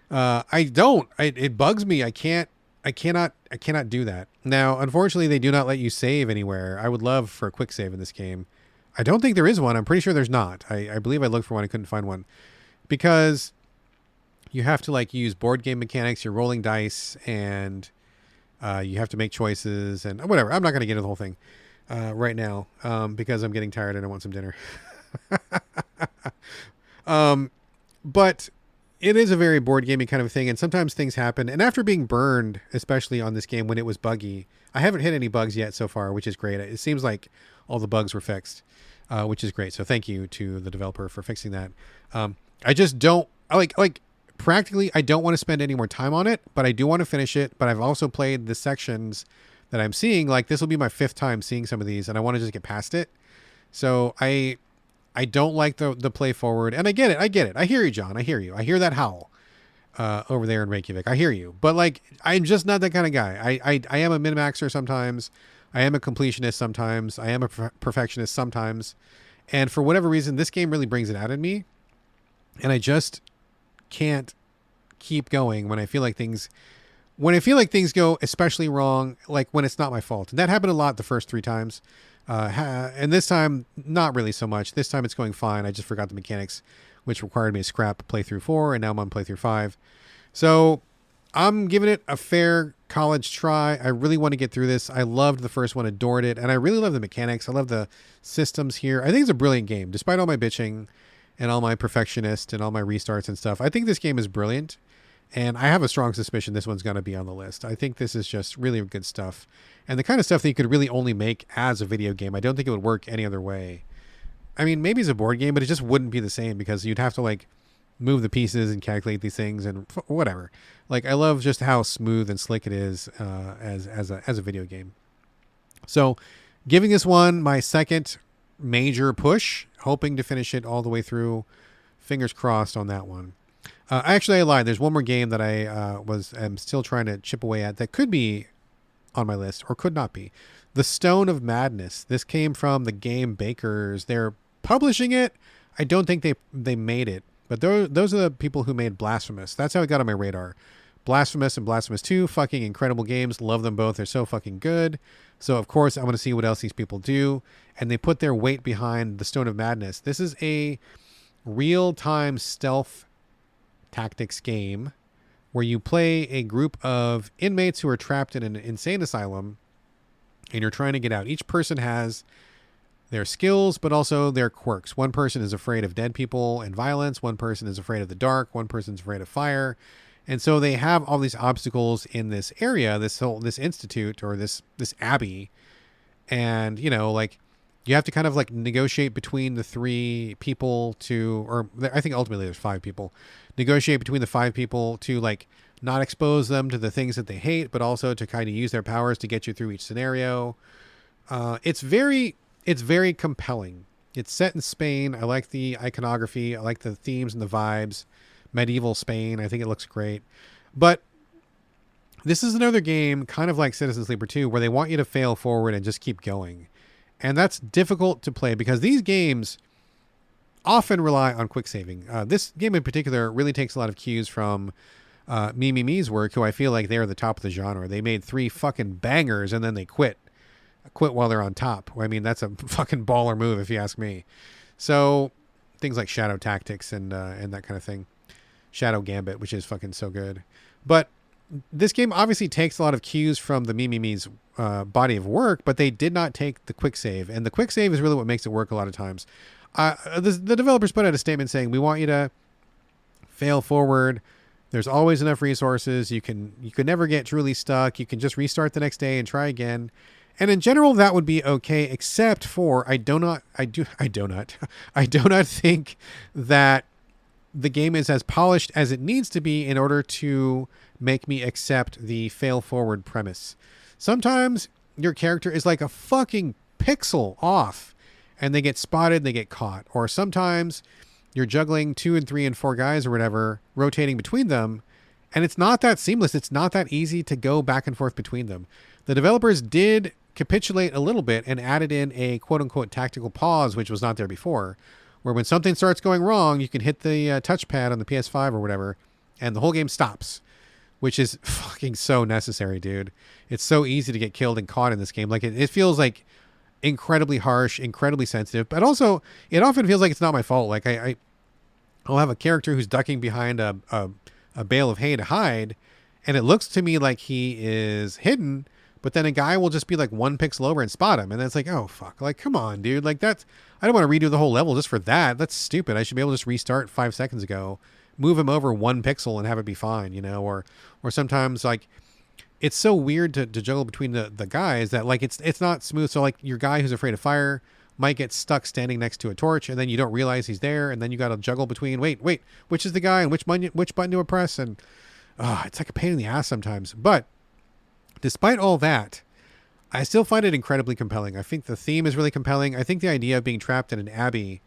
It bugs me. I cannot do that. Now, unfortunately, they do not let you save anywhere. I would love for a quick save in this game. I don't think there is one. I'm pretty sure there's not. I believe I looked for one. I couldn't find one because you have to like use board game mechanics. You're rolling dice and you have to make choices and whatever. I'm not going to get into the whole thing right now because I'm getting tired and I want some dinner. But it is a very board gamey kind of thing, and sometimes things happen. And after being burned, especially on this game when it was buggy, I haven't hit any bugs yet so far, which is great. It seems like all the bugs were fixed, which is great. So thank you to the developer for fixing that. I just don't like practically, I don't want to spend any more time on it, but I do want to finish it. But I've also played the sections that I'm seeing. Like, this will be my 5th time seeing some of these, and I want to just get past it. So I don't like the play forward, and I get it. I hear you, John. I hear you. I hear that howl over there in Reykjavik. I hear you. But like, I'm just not that kind of guy. I am a min-maxer sometimes. I am a completionist sometimes. I am a perfectionist sometimes. And for whatever reason, this game really brings it out in me. And I just can't keep going when I feel like things go especially wrong, like when it's not my fault. And that happened a lot the first 3 times. And this time, not really so much. This time it's going fine. I just forgot the mechanics, which required me to scrap playthrough 4, and now I'm on playthrough 5. So I'm giving it a fair college try. I really want to get through this. I loved the first one, adored it, and I really love the mechanics. I love the systems here. I think it's a brilliant game, despite all my bitching and all my perfectionist and all my restarts and stuff. I think this game is brilliant, and I have a strong suspicion this one's going to be on the list. I think this is just really good stuff, and the kind of stuff that you could really only make as a video game. I don't think it would work any other way. I mean, maybe it's a board game, but it just wouldn't be the same because you'd have to like move the pieces and calculate these things and whatever. Like, I love just how smooth and slick it is as a video game. So giving this one my 2nd major push, hoping to finish it all the way through. Fingers crossed on that one. Actually, I lied. There's one more game that I am still trying to chip away at that could be on my list or could not be. The Stone of Madness. This came from the Game Bakers. They're publishing it. I don't think they made it, but those are the people who made Blasphemous. That's how it got on my radar. Blasphemous and Blasphemous 2, fucking incredible games. Love them both. They're so fucking good. So of course I want to see what else these people do, and they put their weight behind the Stone of Madness. This is a real-time stealth tactics game where you play a group of inmates who are trapped in an insane asylum, and you're trying to get out. Each person has their skills, but also their quirks. One person is afraid of dead people and violence. One person is afraid of the dark. One person's afraid of fire. And so they have all these obstacles in this area, this institute or this abbey. And, you know, like, you have to kind of like negotiate between the 3 people or I think ultimately there's 5 people, negotiate between the 5 people to like not expose them to the things that they hate, but also to kind of use their powers to get you through each scenario. It's very compelling. It's set in Spain. I like the iconography. I like the themes and the vibes. Medieval Spain. I think it looks great. But this is another game kind of like Citizen Sleeper 2 where they want you to fail forward and just keep going. And that's difficult to play because these games often rely on quick saving. This game in particular really takes a lot of cues from Me's work, who I feel like they're the top of the genre. They made 3 fucking bangers and then they quit while they're on top. I mean, that's a fucking baller move if you ask me. So things like Shadow Tactics and that kind of thing. Shadow Gambit, which is fucking so good. But this game obviously takes a lot of cues from the Me's body of work, but they did not take the quick save. And the quick save is really what makes it work a lot of times. The developers put out a statement saying, we want you to fail forward. There's always enough resources. You can never get truly stuck. You can just restart the next day and try again. And in general, that would be okay, except for I do not think that the game is as polished as it needs to be in order to make me accept the fail forward premise. Sometimes your character is like a fucking pixel off and they get spotted, they get caught. Or sometimes you're juggling 2 and 3 and 4 guys or whatever, rotating between them, and it's not that seamless. It's not that easy to go back and forth between them. The developers did capitulate a little bit and added in a quote unquote tactical pause, which was not there before, where when something starts going wrong, you can hit the touchpad on the PS5 or whatever, and the whole game stops, which is fucking so necessary, dude. It's so easy to get killed and caught in this game. Like, it feels like incredibly harsh, incredibly sensitive, but also it often feels like it's not my fault. Like, I'll have a character who's ducking behind a bale of hay to hide, and it looks to me like he is hidden, but then a guy will just be like 1 pixel over and spot him. And then it's like, oh, fuck. Like, come on, dude. Like, I don't want to redo the whole level just for that. That's stupid. I should be able to just restart 5 seconds ago, move him over 1 pixel and have it be fine, you know? Or sometimes, like, it's so weird to juggle between the guys that, like, it's not smooth. So, like, your guy who's afraid of fire might get stuck standing next to a torch, and then you don't realize he's there, and then you got to juggle between, wait, which is the guy, and which button to press, and it's like a pain in the ass sometimes. But despite all that, I still find it incredibly compelling. I think the theme is really compelling. I think the idea of being trapped in an abbey,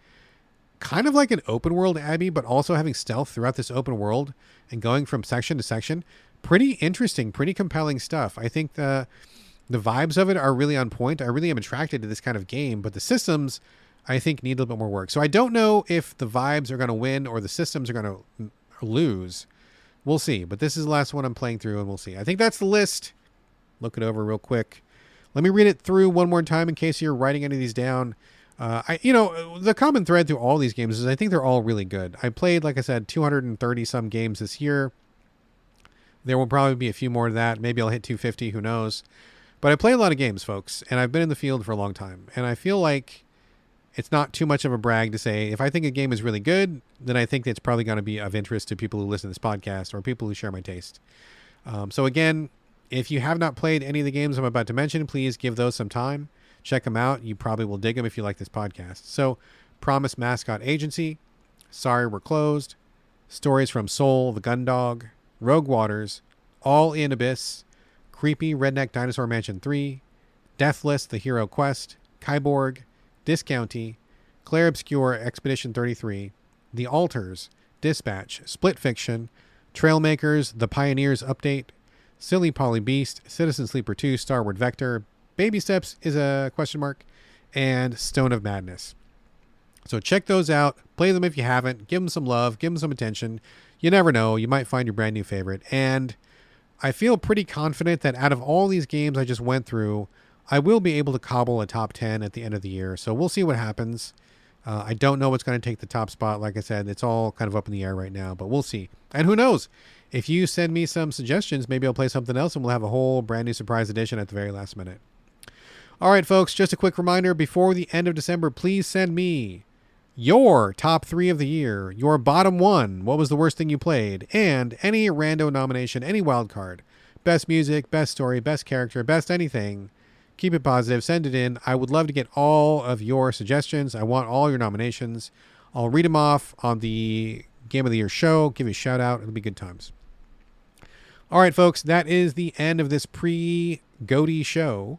kind of like an open world abbey, but also having stealth throughout this open world and going from section to section, pretty interesting, pretty compelling stuff. I think the vibes of it are really on point. I really am attracted to this kind of game, but the systems, I think, need a little bit more work. So I don't know if the vibes are going to win or the systems are going to lose. We'll see. But this is the last one I'm playing through, and we'll see. I think that's the list. Look it over real quick. Let me read it through one more time in case you're writing any of these down. The common thread through all these games is I think they're all really good. I played, like I said, 230 some games this year. There will probably be a few more to that. Maybe I'll hit 250. Who knows? But I play a lot of games, folks, and I've been in the field for a long time. And I feel like it's not too much of a brag to say if I think a game is really good, then I think it's probably going to be of interest to people who listen to this podcast or people who share my taste. So again, if you have not played any of the games I'm about to mention, please give those some time. Check them out. You probably will dig them if you like this podcast. So, Promise Mascot Agency, Sorry We're Closed, Stories from Soul, The Gundog, Rogue Waters, All in Abyss, Creepy Redneck Dinosaur Mansion 3, Deathless The Hero Quest, Kyborg, Discounty, Claire Obscure Expedition 33, The Alters, Dispatch, Split Fiction, Trailmakers, The Pioneers Update, Silly Polly Beast, Citizen Sleeper 2, Starward Vector, Baby Steps is a question mark, and Stone of Madness. So check those out. Play them if you haven't. Give them some love. Give them some attention. You never know. You might find your brand new favorite. And I feel pretty confident that out of all these games I just went through, I will be able to cobble a top 10 at the end of the year. So we'll see what happens. I don't know what's going to take the top spot. Like I said, it's all kind of up in the air right now, but we'll see. And who knows? If you send me some suggestions, maybe I'll play something else and we'll have a whole brand new surprise edition at the very last minute. All right, folks, just a quick reminder before the end of December, please send me your top 3 of the year, your bottom 1, what was the worst thing you played, and any rando nomination, any wild card. Best music, best story, best character, best anything. Keep it positive. Send it in. I would love to get all of your suggestions. I want all your nominations. I'll read them off on the Game of the Year show. Give you a shout out. It'll be good times. All right, folks, that is the end of this pre-GOTY show.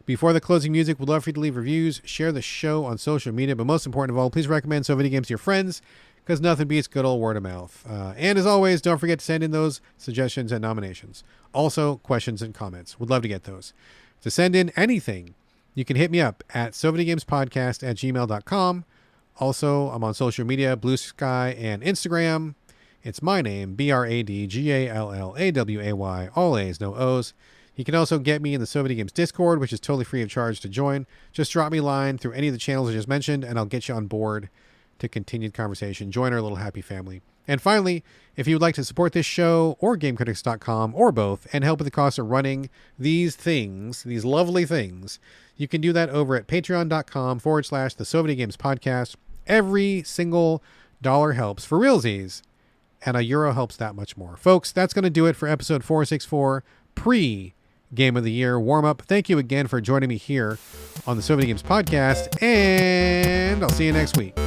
Before the closing music, we'd love for you to leave reviews, share the show on social media, but most important of all, please recommend So Video Games to your friends, because nothing beats good old word of mouth. And as always, don't forget to send in those suggestions and nominations. Also, questions and comments. Would love to get those. To send in anything, you can hit me up at sovideogamespodcast@gmail.com. Also, I'm on social media, Blue Sky and Instagram. It's my name, BradGallaway, all A's, no O's. You can also get me in the So Video Games Discord, which is totally free of charge to join. Just drop me a line through any of the channels I just mentioned, and I'll get you on board to continued conversation. Join our little happy family. And finally, if you would like to support this show or GameCritics.com or both and help with the cost of running these things, these lovely things, you can do that over at patreon.com/the So Video Games Podcast. Every single dollar helps for realsies, and €1 helps that much more. Folks, that's going to do it for episode 464, pre-Game of the Year warm-up. Thank you again for joining me here on the So Video Games Podcast, and I'll see you next week.